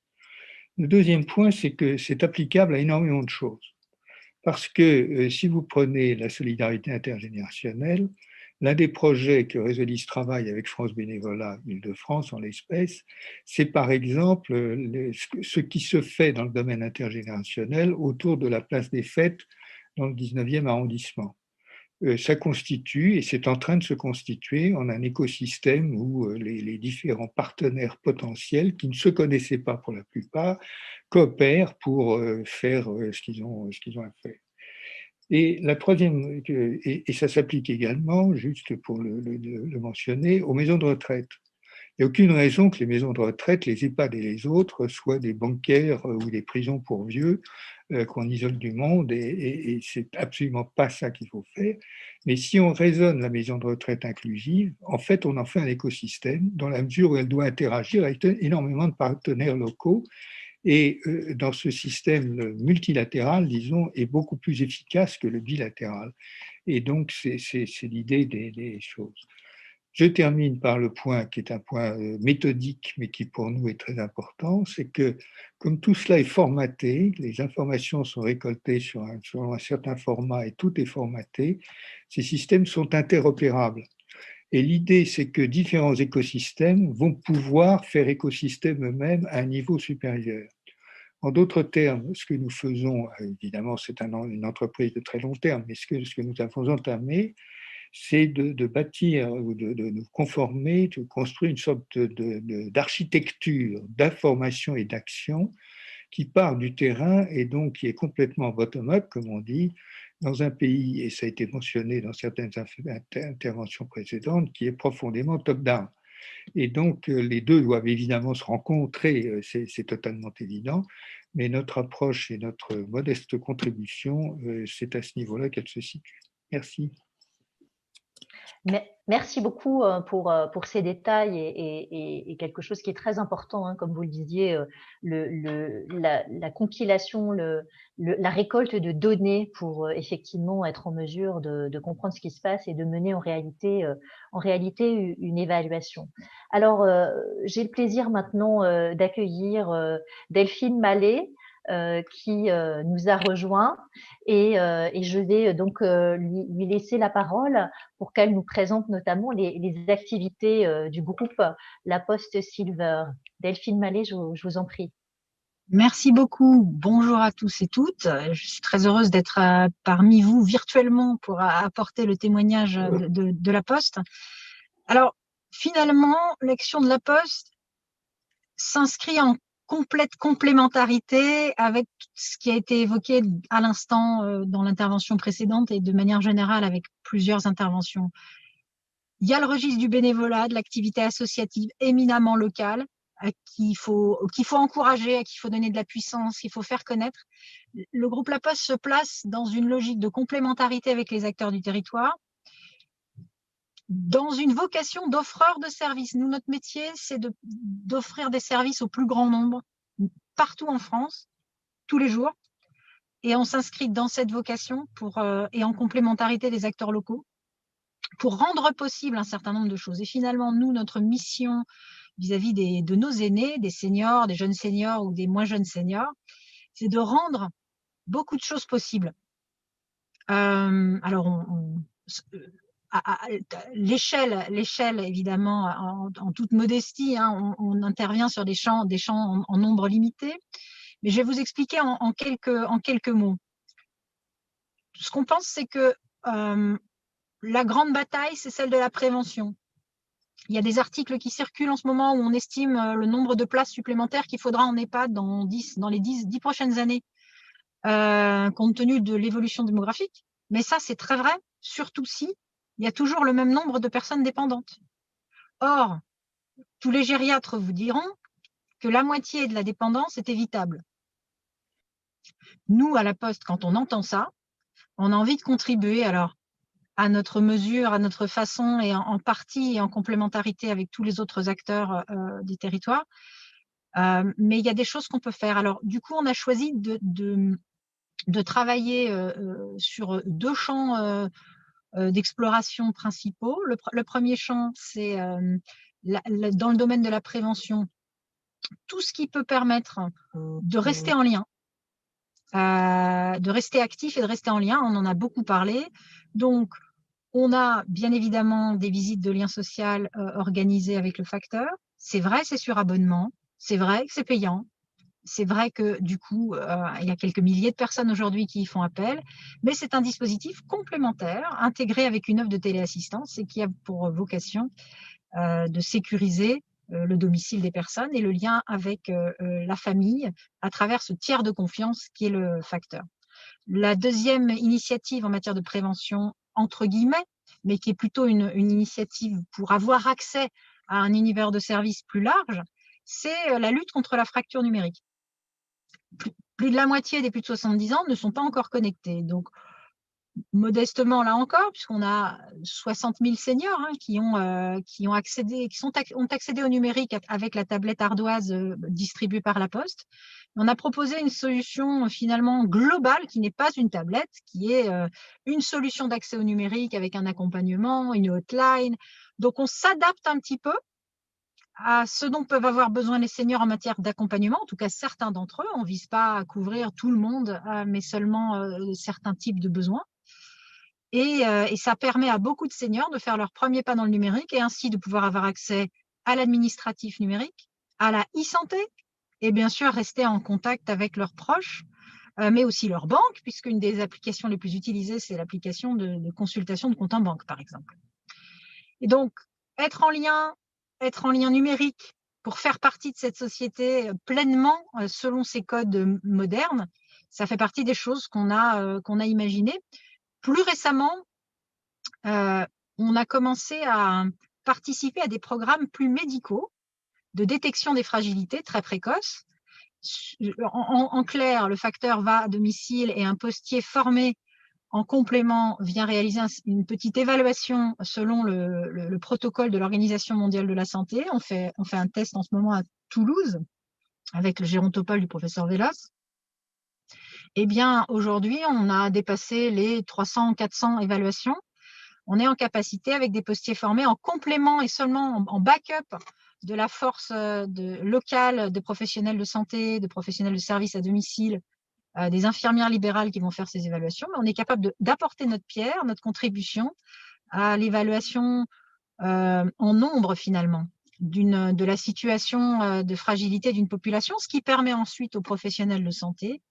E: Le deuxième point, c'est que c'est applicable à énormément de choses. Parce que si vous prenez la solidarité intergénérationnelle, l'un des projets que Réseau10 travaille avec France Bénévolat Île-de-France en l'espèce, c'est par exemple ce qui se fait dans le domaine intergénérationnel autour de la place des Fêtes dans le 19e arrondissement. Ça constitue, et c'est en train de se constituer, en un écosystème où les différents partenaires potentiels, qui ne se connaissaient pas pour la plupart, coopèrent pour faire ce qu'ils ont à faire. Et la troisième, et ça s'applique également, juste pour le mentionner, aux maisons de retraite. Il n'y a aucune raison que les maisons de retraite, les EHPAD et les autres, soient des bancaires ou des prisons pour vieux qu'on isole du monde, et c'est absolument pas ça qu'il faut faire. Mais si on raisonne la maison de retraite inclusive, en fait, on en fait un écosystème dans la mesure où elle doit interagir avec énormément de partenaires locaux. Et dans ce système multilatéral, disons, est beaucoup plus efficace que le bilatéral. Et donc, c'est l'idée des choses. Je termine par le point qui est un point méthodique, mais qui pour nous est très important, c'est que comme tout cela est formaté, les informations sont récoltées sur un certain format et tout est formaté, ces systèmes sont interopérables. Et l'idée, c'est que différents écosystèmes vont pouvoir faire écosystème eux-mêmes à un niveau supérieur. En d'autres termes, ce que nous faisons, évidemment, c'est une entreprise de très long terme, mais ce que nous avons entamé, c'est de bâtir ou de nous conformer, de construire une sorte d'architecture d'information et d'action qui part du terrain et donc qui est complètement bottom-up, comme on dit, dans un pays, et ça a été mentionné dans certaines interventions précédentes, qui est profondément top-down. Et donc, les deux doivent évidemment se rencontrer, c'est totalement évident, mais notre approche et notre modeste contribution, c'est à ce niveau-là qu'elle se situe. Merci.
A: Merci beaucoup pour ces détails et quelque chose qui est très important, hein, comme vous le disiez, la compilation, la récolte de données pour effectivement être en mesure de comprendre ce qui se passe et de mener en réalité une évaluation. Alors, j'ai le plaisir maintenant d'accueillir Delphine Mallet, qui nous a rejoint et je vais donc lui laisser la parole pour qu'elle nous présente notamment les activités du groupe La Poste Silver. Delphine Mallet, je vous en prie.
F: Merci beaucoup. Bonjour à tous et toutes. Je suis très heureuse d'être parmi vous virtuellement pour apporter le témoignage de La Poste. Alors, finalement, l'action de La Poste s'inscrit en complète complémentarité avec ce qui a été évoqué à l'instant dans l'intervention précédente et de manière générale avec plusieurs interventions. Il y a le registre du bénévolat, de l'activité associative éminemment locale, qu'il faut encourager, à qui il faut donner de la puissance, qu'il faut faire connaître. Le groupe La Poste se place dans une logique de complémentarité avec les acteurs du territoire, dans une vocation d'offreur de services. Nous, notre métier, c'est d'offrir des services au plus grand nombre, partout en France, tous les jours. Et on s'inscrit dans cette vocation et en complémentarité des acteurs locaux pour rendre possible un certain nombre de choses. Et finalement, nous, notre mission vis-à-vis de nos aînés, des seniors, des jeunes seniors ou des moins jeunes seniors, c'est de rendre beaucoup de choses possibles. Alors, à l'échelle, évidemment, en toute modestie, hein, on intervient sur des champs en nombre limité, mais je vais vous expliquer en quelques mots. Ce qu'on pense, c'est que la grande bataille, c'est celle de la prévention. Il y a des articles qui circulent en ce moment où on estime le nombre de places supplémentaires qu'il faudra en EHPAD dans les 10 prochaines années, compte tenu de l'évolution démographique. Mais ça, c'est très vrai, surtout si il y a toujours le même nombre de personnes dépendantes. Or, tous les gériatres vous diront que la moitié de la dépendance est évitable. Nous, à la Poste, quand on entend ça, on a envie de contribuer alors à notre mesure, à notre façon et en partie et en complémentarité avec tous les autres acteurs du territoire. Mais il y a des choses qu'on peut faire. Alors, du coup, on a choisi de travailler sur 2 champs d'exploration principaux. Le premier champ, c'est dans le domaine de la prévention, tout ce qui peut permettre de rester en lien, de rester actif et de rester en lien. On en a beaucoup parlé. Donc, on a bien évidemment des visites de lien social organisées avec le facteur. C'est vrai, c'est sur abonnement. C'est vrai que c'est payant. C'est vrai que du coup, il y a quelques milliers de personnes aujourd'hui qui y font appel, mais c'est un dispositif complémentaire intégré avec une offre de téléassistance et qui a pour vocation de sécuriser le domicile des personnes et le lien avec la famille à travers ce tiers de confiance qui est le facteur. La deuxième initiative en matière de prévention, entre guillemets, mais qui est plutôt une initiative pour avoir accès à un univers de services plus large, c'est la lutte contre la fracture numérique. Plus de la moitié des plus de 70 ans ne sont pas encore connectés. Donc, modestement, là encore, puisqu'on a 60 000 seniors qui ont accédé au numérique avec la tablette ardoise distribuée par la Poste. On a proposé une solution finalement globale qui n'est pas une tablette, qui est une solution d'accès au numérique avec un accompagnement, une hotline. Donc, on s'adapte un petit peu à ce dont peuvent avoir besoin les seniors en matière d'accompagnement, en tout cas certains d'entre eux. On ne vise pas à couvrir tout le monde, mais seulement certains types de besoins. Et ça permet à beaucoup de seniors de faire leur premier pas dans le numérique et ainsi de pouvoir avoir accès à l'administratif numérique, à la e-santé et bien sûr rester en contact avec leurs proches, mais aussi leur banque, puisqu'une des applications les plus utilisées, c'est l'application de consultation de compte en banque, par exemple. Et donc, être en lien numérique pour faire partie de cette société pleinement selon ses codes modernes, ça fait partie des choses qu'on a imaginées. Plus récemment, on a commencé à participer à des programmes plus médicaux de détection des fragilités très précoces. En clair, le facteur va à domicile et un postier formé en complément vient réaliser une petite évaluation selon le protocole de l'Organisation mondiale de la santé. On fait un test en ce moment à Toulouse avec le gérontopole du professeur Velas. Eh bien, aujourd'hui, on a dépassé les 300-400 évaluations. On est en capacité, avec des postiers formés, en complément et seulement en backup de la force locale de professionnels de santé, de professionnels de services à domicile, des infirmières libérales qui vont faire ces évaluations. Mais on est capable d'apporter notre pierre, notre contribution à l'évaluation en nombre, finalement, de la situation de fragilité d'une population, ce qui permet ensuite aux professionnels de santé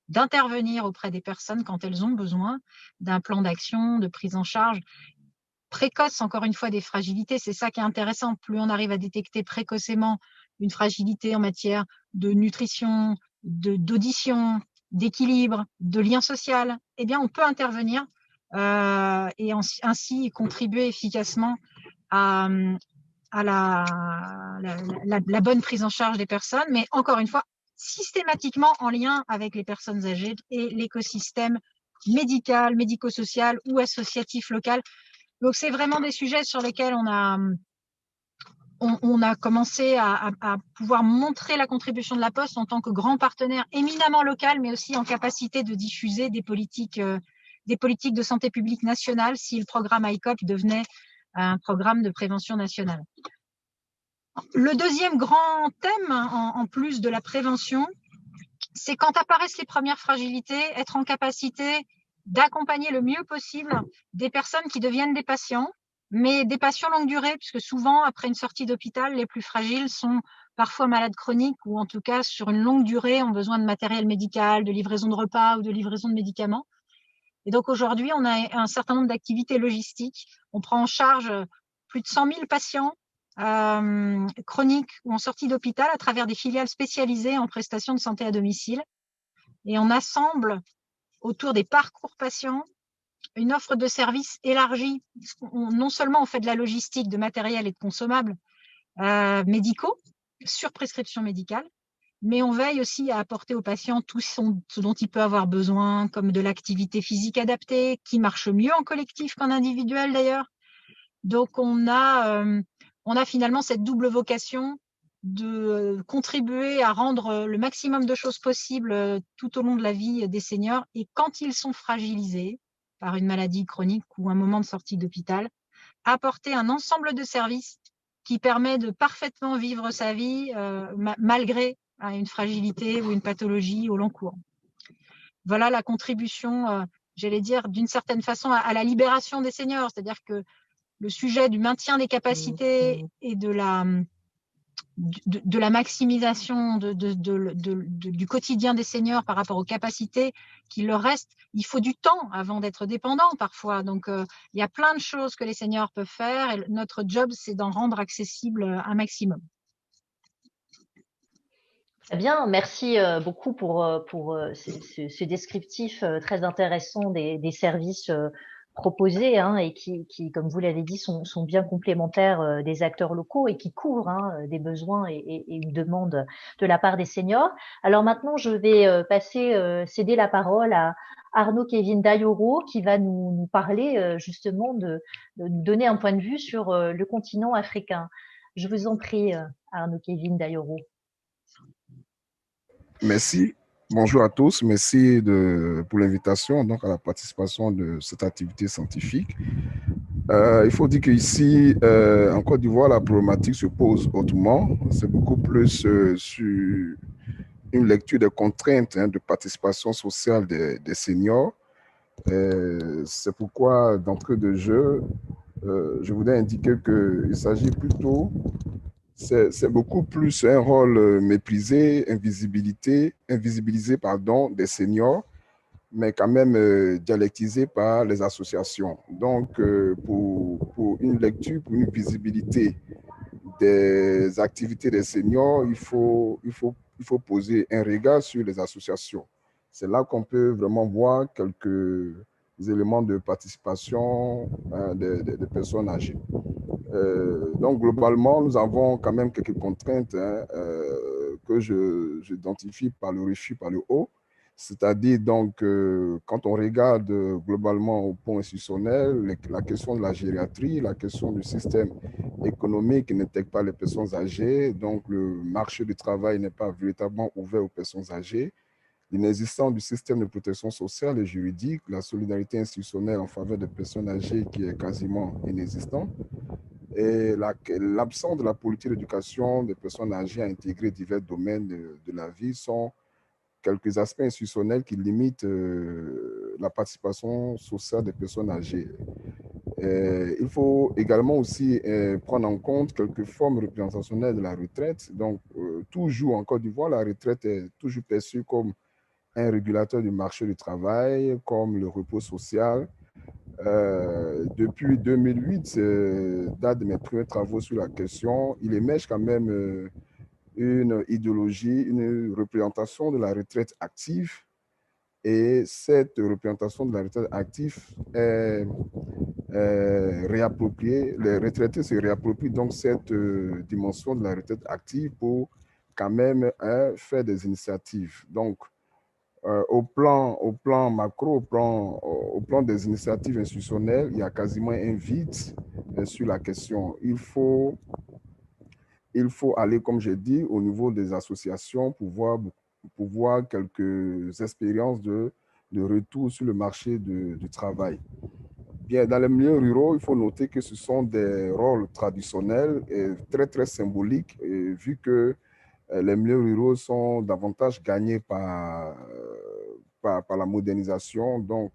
F: d'intervenir auprès des personnes quand elles ont besoin d'un plan d'action, de prise en charge précoce, encore une fois, des fragilités. C'est ça qui est intéressant. Plus on arrive à détecter précocement une fragilité en matière de nutrition, d'audition, d'équilibre, de lien social, eh bien, on peut intervenir et ainsi contribuer efficacement à la bonne prise en charge des personnes, mais encore une fois, systématiquement en lien avec les personnes âgées et l'écosystème médical, médico-social ou associatif local. Donc, c'est vraiment des sujets sur lesquels on a commencé à pouvoir montrer la contribution de la Poste en tant que grand partenaire éminemment local, mais aussi en capacité de diffuser des politiques de santé publique nationale si le programme ICOP devenait un programme de prévention nationale. Le deuxième grand thème, en plus de la prévention, c'est quand apparaissent les premières fragilités, être en capacité d'accompagner le mieux possible des personnes qui deviennent des patients, mais des patients longue durée, puisque souvent, après une sortie d'hôpital, les plus fragiles sont parfois malades chroniques ou en tout cas sur une longue durée ont besoin de matériel médical, de livraison de repas ou de livraison de médicaments. Et donc aujourd'hui, on a un certain nombre d'activités logistiques. On prend en charge plus de 100 000 patients chroniques ou en sortie d'hôpital à travers des filiales spécialisées en prestations de santé à domicile. Et on assemble autour des parcours patients une offre de services élargie. Non seulement on fait de la logistique de matériel et de consommables médicaux sur prescription médicale, mais on veille aussi à apporter aux patients tout ce dont il peut avoir besoin, comme de l'activité physique adaptée, qui marche mieux en collectif qu'en individuel d'ailleurs. Donc on a finalement cette double vocation de contribuer à rendre le maximum de choses possibles tout au long de la vie des seniors, et quand ils sont fragilisés par une maladie chronique ou un moment de sortie d'hôpital, apporter un ensemble de services qui permet de parfaitement vivre sa vie malgré une fragilité ou une pathologie au long cours. Voilà la contribution, j'allais dire, d'une certaine façon à la libération des seniors, c'est-à-dire que le sujet du maintien des capacités et de la maximisation du quotidien des seniors par rapport aux capacités qu'il leur reste. Il faut du temps avant d'être dépendant parfois. Donc, il y a plein de choses que les seniors peuvent faire et notre job, c'est d'en rendre accessible un maximum.
A: Très bien, merci beaucoup pour ce descriptif très intéressant des services proposés et qui, comme vous l'avez dit, sont bien complémentaires des acteurs locaux et qui couvrent des besoins et une demande de la part des seniors. Alors maintenant, je vais céder la parole à Arnaud Kevin Dayoro qui va nous parler justement de nous donner un point de vue sur le continent africain. Je vous en prie, Arnaud Kevin Dayoro.
G: Merci. Bonjour à tous. Merci pour l'invitation à la participation de cette activité scientifique. Il faut dire qu'ici, en Côte d'Ivoire, la problématique se pose autrement. C'est beaucoup plus sur une lecture des contraintes de participation sociale des seniors. C'est pourquoi, d'entrée de jeu, je voudrais indiquer qu'il s'agit plutôt... C'est beaucoup plus un rôle méprisé, invisibilisé des seniors, mais quand même dialectisé par les associations. Donc, pour une lecture, pour une visibilité des activités des seniors, il faut poser un regard sur les associations. C'est là qu'on peut vraiment voir quelques éléments de participation des personnes âgées. Donc, globalement, nous avons quand même quelques contraintes que j'identifie par le refus, par le haut. C'est-à-dire, donc, quand on regarde globalement au point institutionnel, la question de la gériatrie, la question du système économique qui n'intègre pas les personnes âgées, donc le marché du travail n'est pas véritablement ouvert aux personnes âgées, l'inexistence du système de protection sociale et juridique, la solidarité institutionnelle en faveur des personnes âgées qui est quasiment inexistante, et l'absence de la politique d'éducation des personnes âgées à intégrer divers domaines de la vie sont quelques aspects institutionnels qui limitent la participation sociale des personnes âgées. Il faut également aussi prendre en compte quelques formes représentationnelles de la retraite. Donc, toujours en Côte d'Ivoire, la retraite est toujours perçue comme un régulateur du marché du travail, comme le repos social. Depuis 2008, date de mes premiers travaux sur la question, il émerge quand même une idéologie, une représentation de la retraite active. Et cette représentation de la retraite active est réappropriée. Les retraités se réapproprient donc cette dimension de la retraite active pour quand même faire des initiatives. Donc, au plan macro, au plan des initiatives institutionnelles, il y a quasiment un vide sur la question. Il faut aller, comme j'ai dit, au niveau des associations pour voir quelques expériences de retour sur le marché du travail. Bien, dans les milieux ruraux, il faut noter que ce sont des rôles traditionnels et très, très symboliques, et vu que les milieux ruraux sont davantage gagnés par la modernisation. Donc,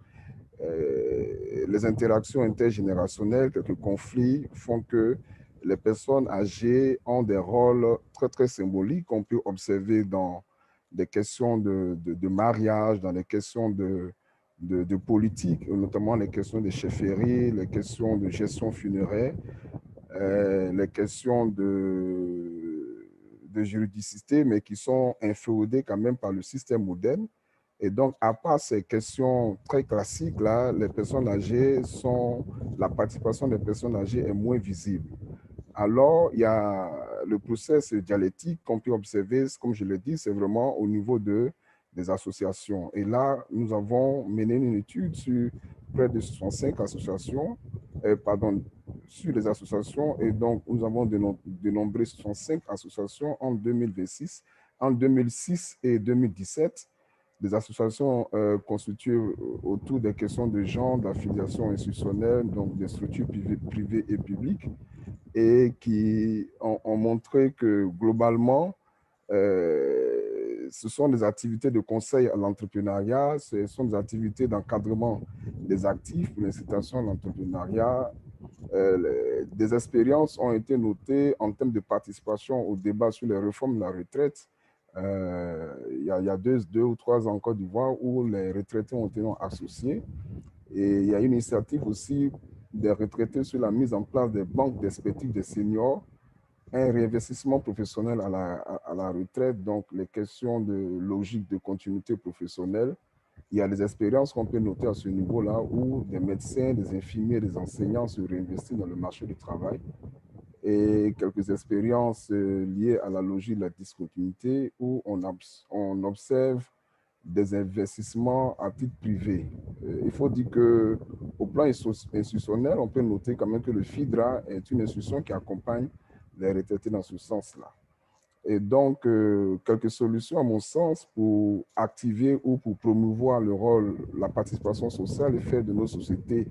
G: les interactions intergénérationnelles, quelques conflits font que les personnes âgées ont des rôles très, très symboliques qu'on peut observer dans des questions de mariage, dans les questions de politique, notamment les questions de chefferie, les questions de gestion funéraire. les questions de juridicité, mais qui sont inféodées quand même par le système moderne. Et donc, à part ces questions très classiques, là, les personnes âgées la participation des personnes âgées est moins visible. Alors, il y a le processus dialectique qu'on peut observer, comme je l'ai dit, c'est vraiment au niveau des associations. Et là, nous avons mené une étude sur près de 65 associations, sur les associations, et donc nous avons dénombré 65 associations en 2026, en 2006 et 2017, des associations constituées autour des questions de genre, d'affiliation institutionnelle, donc des structures privées et publiques, et qui ont montré que globalement, ce sont des activités de conseil à l'entrepreneuriat, ce sont des activités d'encadrement des actifs pour l'incitation à l'entrepreneuriat. Des expériences ont été notées en termes de participation au débat sur les réformes de la retraite. Il y a deux ou trois ans en Côte d'Ivoire où les retraités ont été associés. Et il y a une initiative aussi des retraités sur la mise en place des banques d'expertise des seniors, un réinvestissement professionnel à la retraite, donc les questions de logique de continuité professionnelle. Il y a des expériences qu'on peut noter à ce niveau-là où des médecins, des infirmiers, des enseignants se réinvestissent dans le marché du travail, et quelques expériences liées à la logique de la discontinuité où on observe des investissements à titre privé. Il faut dire qu'au plan institutionnel, on peut noter quand même que le FIDRA est une institution qui accompagne les retraités dans ce sens-là. Et donc, quelques solutions, à mon sens, pour activer ou pour promouvoir le rôle, la participation sociale et faire de nos sociétés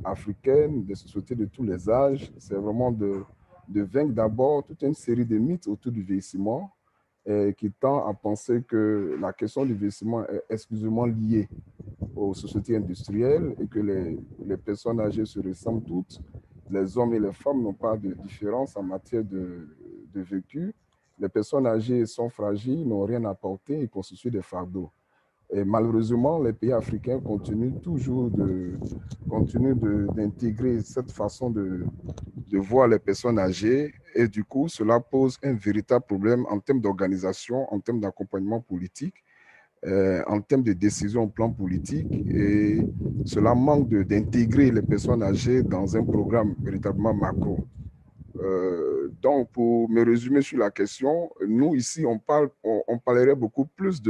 G: africaines, des sociétés de tous les âges, c'est vraiment de vaincre d'abord toute une série de mythes autour du vieillissement, qui tend à penser que la question du vieillissement est exclusivement liée aux sociétés industrielles et que les personnes âgées se ressemblent toutes. Les hommes et les femmes n'ont pas de différence en matière de vécu. Les personnes âgées sont fragiles, n'ont rien à porter et constituent des fardeaux. Et malheureusement, les pays africains continuent toujours d'intégrer cette façon de voir les personnes âgées, et du coup, cela pose un véritable problème en termes d'organisation, en termes d'accompagnement politique, en termes de décision au plan politique, et cela manque d'intégrer les personnes âgées dans un programme véritablement macro. Donc, pour me résumer sur la question, nous ici, on parlerait beaucoup plus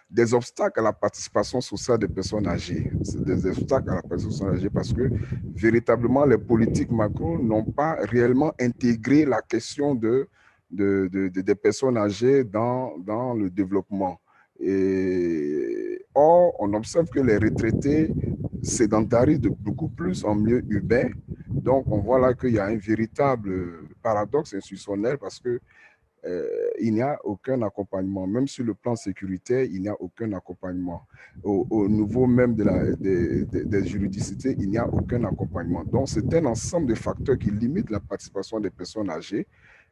G: des obstacles à la participation sociale des personnes âgées. C'est des obstacles à la participation âgée parce que véritablement, les politiques macro n'ont pas réellement intégré la question des personnes âgées dans le développement. Or, on observe que les retraités sédentarisent de beaucoup plus en milieu urbain. Donc, on voit là qu'il y a un véritable paradoxe institutionnel parce que il n'y a aucun accompagnement. Même sur le plan sécuritaire, il n'y a aucun accompagnement. Au niveau même des juridicités, il n'y a aucun accompagnement. Donc, c'est un ensemble de facteurs qui limitent la participation des personnes âgées.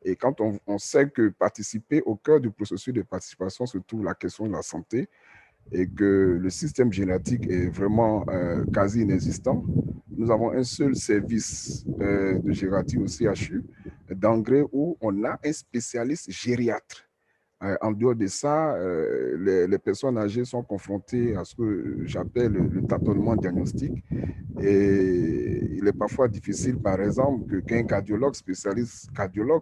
G: Et quand on sait que participer, au cœur du processus de participation se trouve la question de la santé, et que le système génétique est vraiment quasi inexistant. Nous avons un seul service de gériatrie au CHU d'Angré où on a un spécialiste gériatre. En dehors de ça, les personnes âgées sont confrontées à ce que j'appelle le tâtonnement diagnostique. Et il est parfois difficile, par exemple, qu'un cardiologue, spécialiste cardiologue,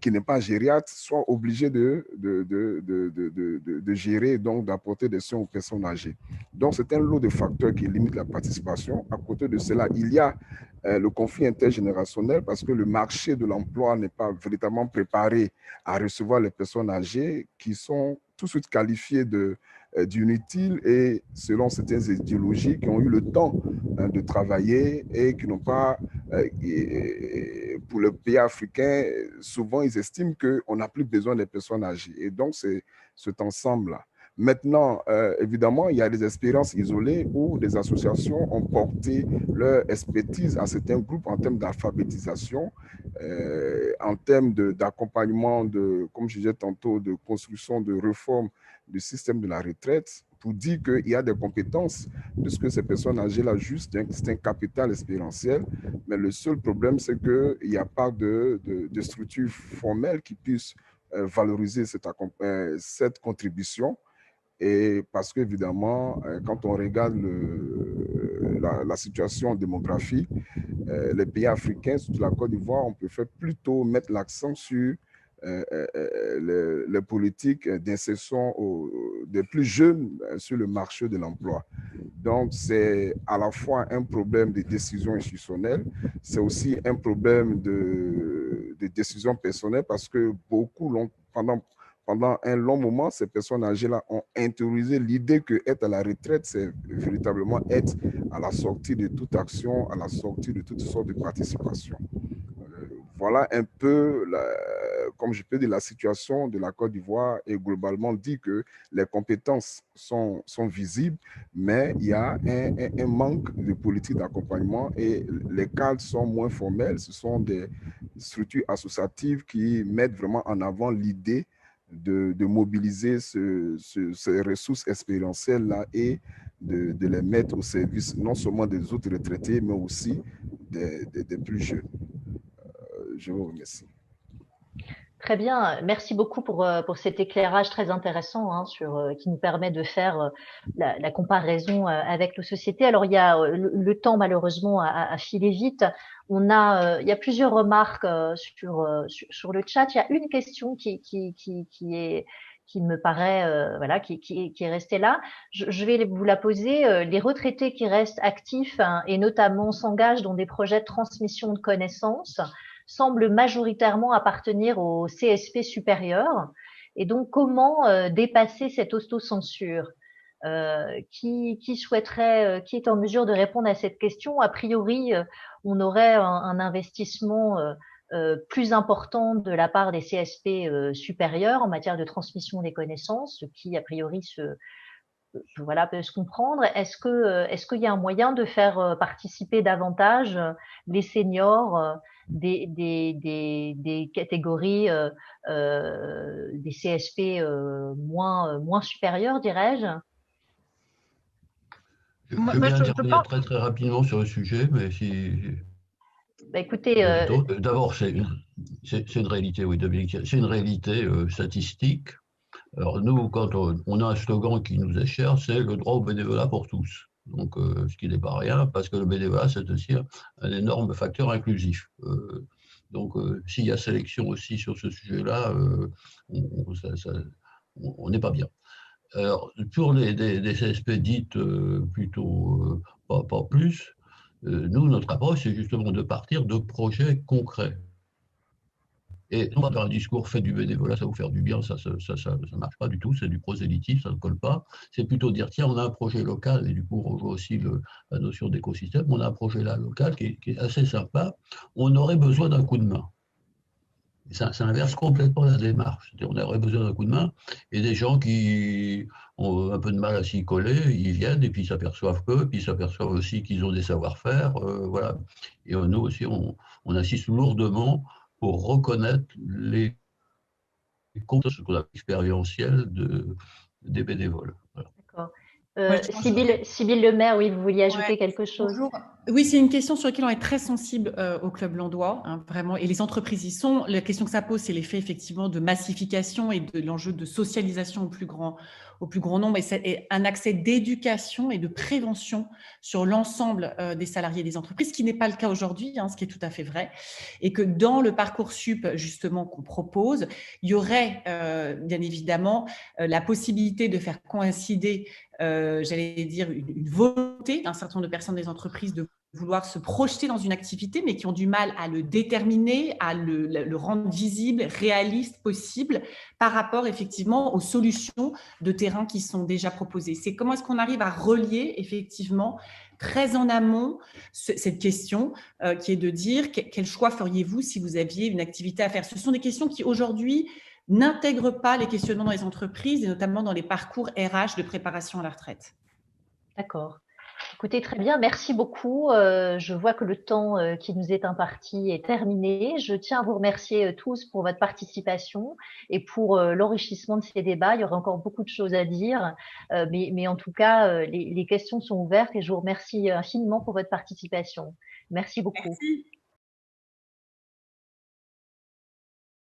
G: qui n'est pas gériatre, soit obligé de gérer, donc d'apporter des soins aux personnes âgées. Donc, c'est un lot de facteurs qui limite la participation. À côté de cela, il y a le conflit intergénérationnel parce que le marché de l'emploi n'est pas véritablement préparé à recevoir les personnes âgées qui sont tout de suite qualifiées d'inutiles et selon certaines idéologies qui ont eu le temps de travailler et qui n'ont pas, pour le pays africain, souvent ils estiment qu'on n'a plus besoin des personnes âgées. Et donc c'est cet ensemble-là. Maintenant, évidemment, il y a des expériences isolées où des associations ont porté leur expertise à certains groupes en termes d'alphabétisation, en termes d'accompagnement, comme je disais tantôt, de construction, de réforme du système de la retraite pour dire qu'il y a des compétences, puisque ces personnes âgées-là, juste, c'est un capital expérientiel, mais le seul problème, c'est qu'il n'y a pas de structure formelle qui puisse valoriser cette contribution. Et parce qu'évidemment, quand on regarde la situation démographique, les pays africains, surtout la Côte d'Ivoire, on peut plutôt mettre l'accent sur les politiques d'insertion des plus jeunes sur le marché de l'emploi. Donc, c'est à la fois un problème de décision institutionnelle, c'est aussi un problème de décision personnelle parce que beaucoup l'ont pendant un long moment, ces personnes âgées-là ont intériorisé l'idée qu'être à la retraite, c'est véritablement être à la sortie de toute action, à la sortie de toutes sortes de participations. Voilà un peu, comme je peux dire, la situation de la Côte d'Ivoire et globalement dit que les compétences sont visibles, mais il y a un manque de politique d'accompagnement et les cadres sont moins formels. Ce sont des structures associatives qui mettent vraiment en avant l'idée de mobiliser ces ressources expérientielles-là et de les mettre au service non seulement des autres retraités, mais aussi des plus jeunes. Je vous remercie.
A: Très bien, merci beaucoup pour cet éclairage très intéressant qui nous permet de faire la comparaison avec nos sociétés. Alors il y a le temps malheureusement a filé vite. Il y a plusieurs remarques sur le chat. Il y a une question qui me paraît qui est restée là. Je vais vous la poser. Les retraités qui restent actifs et notamment s'engagent dans des projets de transmission de connaissances semblent majoritairement appartenir au CSP supérieur. Et donc, comment dépasser cette autocensure qui est en mesure de répondre à cette question? A priori, on aurait un investissement plus important de la part des CSP supérieurs en matière de transmission des connaissances, ce qui, a priori, peut se comprendre. Est-ce qu'il y a un moyen de faire participer davantage les seniors des catégories des CSP moins supérieures, dirais-je?
D: Je vais bien dire très très rapidement sur le sujet, mais si.
A: Écoutez,
D: d'abord c'est une réalité, oui, Dominique, c'est une réalité statistique. Alors nous, quand on a un slogan qui nous est cher, c'est le droit au bénévolat pour tous. Donc, ce qui n'est pas rien, parce que le bénévolat, c'est aussi un énorme facteur inclusif. Donc, s'il y a sélection aussi sur ce sujet-là, on n'est pas bien. Alors, pour des CSP dites plutôt pas plus, nous, notre approche, c'est justement de partir de projets concrets. Et non pas dans un discours fait du bénévolat, ça va vous faire du bien, ça marche pas du tout, c'est du prosélytisme, ça ne colle pas. C'est plutôt dire, tiens, on a un projet local, et du coup, on voit aussi la notion d'écosystème, on a un projet là local qui est assez sympa, on aurait besoin d'un coup de main. Et ça inverse complètement la démarche. On aurait besoin d'un coup de main, et des gens qui ont un peu de mal à s'y coller, ils viennent, et puis ils s'aperçoivent puis ils s'aperçoivent aussi qu'ils ont des savoir-faire, voilà. Et nous aussi, on insiste lourdement pour reconnaître les comptes, ce qu'on appelle expérientiel des bénévoles. Voilà.
A: D'accord. Sybille Lemaire, oui, vous vouliez ajouter quelque chose?
B: Bonjour. Oui, c'est une question sur laquelle on est très sensible au Club Landois, vraiment, et les entreprises y sont. La question que ça pose, c'est l'effet effectivement de massification et de l'enjeu de socialisation au plus grand nombre, et un accès d'éducation et de prévention sur l'ensemble des salariés des entreprises, ce qui n'est pas le cas aujourd'hui, ce qui est tout à fait vrai, et que dans le Parcoursup justement qu'on propose, il y aurait bien évidemment la possibilité de faire coïncider j'allais dire, une volonté d'un certain nombre de personnes des entreprises de vouloir se projeter dans une activité, mais qui ont du mal à le déterminer, à le rendre visible, réaliste, possible, par rapport effectivement aux solutions de terrain qui sont déjà proposées. C'est comment est-ce qu'on arrive à relier effectivement très en amont cette question qui est de dire quel choix feriez-vous si vous aviez une activité à faire. Ce sont des questions qui aujourd'hui n'intègrent pas les questionnements dans les entreprises et notamment dans les parcours RH de préparation à la retraite.
A: D'accord. Écoutez, très bien, merci beaucoup. Je vois que le temps qui nous est imparti est terminé. Je tiens à vous remercier tous pour votre participation et pour l'enrichissement de ces débats. Il y aurait encore beaucoup de choses à dire, mais en tout cas, les questions sont ouvertes et je vous remercie infiniment pour votre participation. Merci beaucoup.
B: Merci.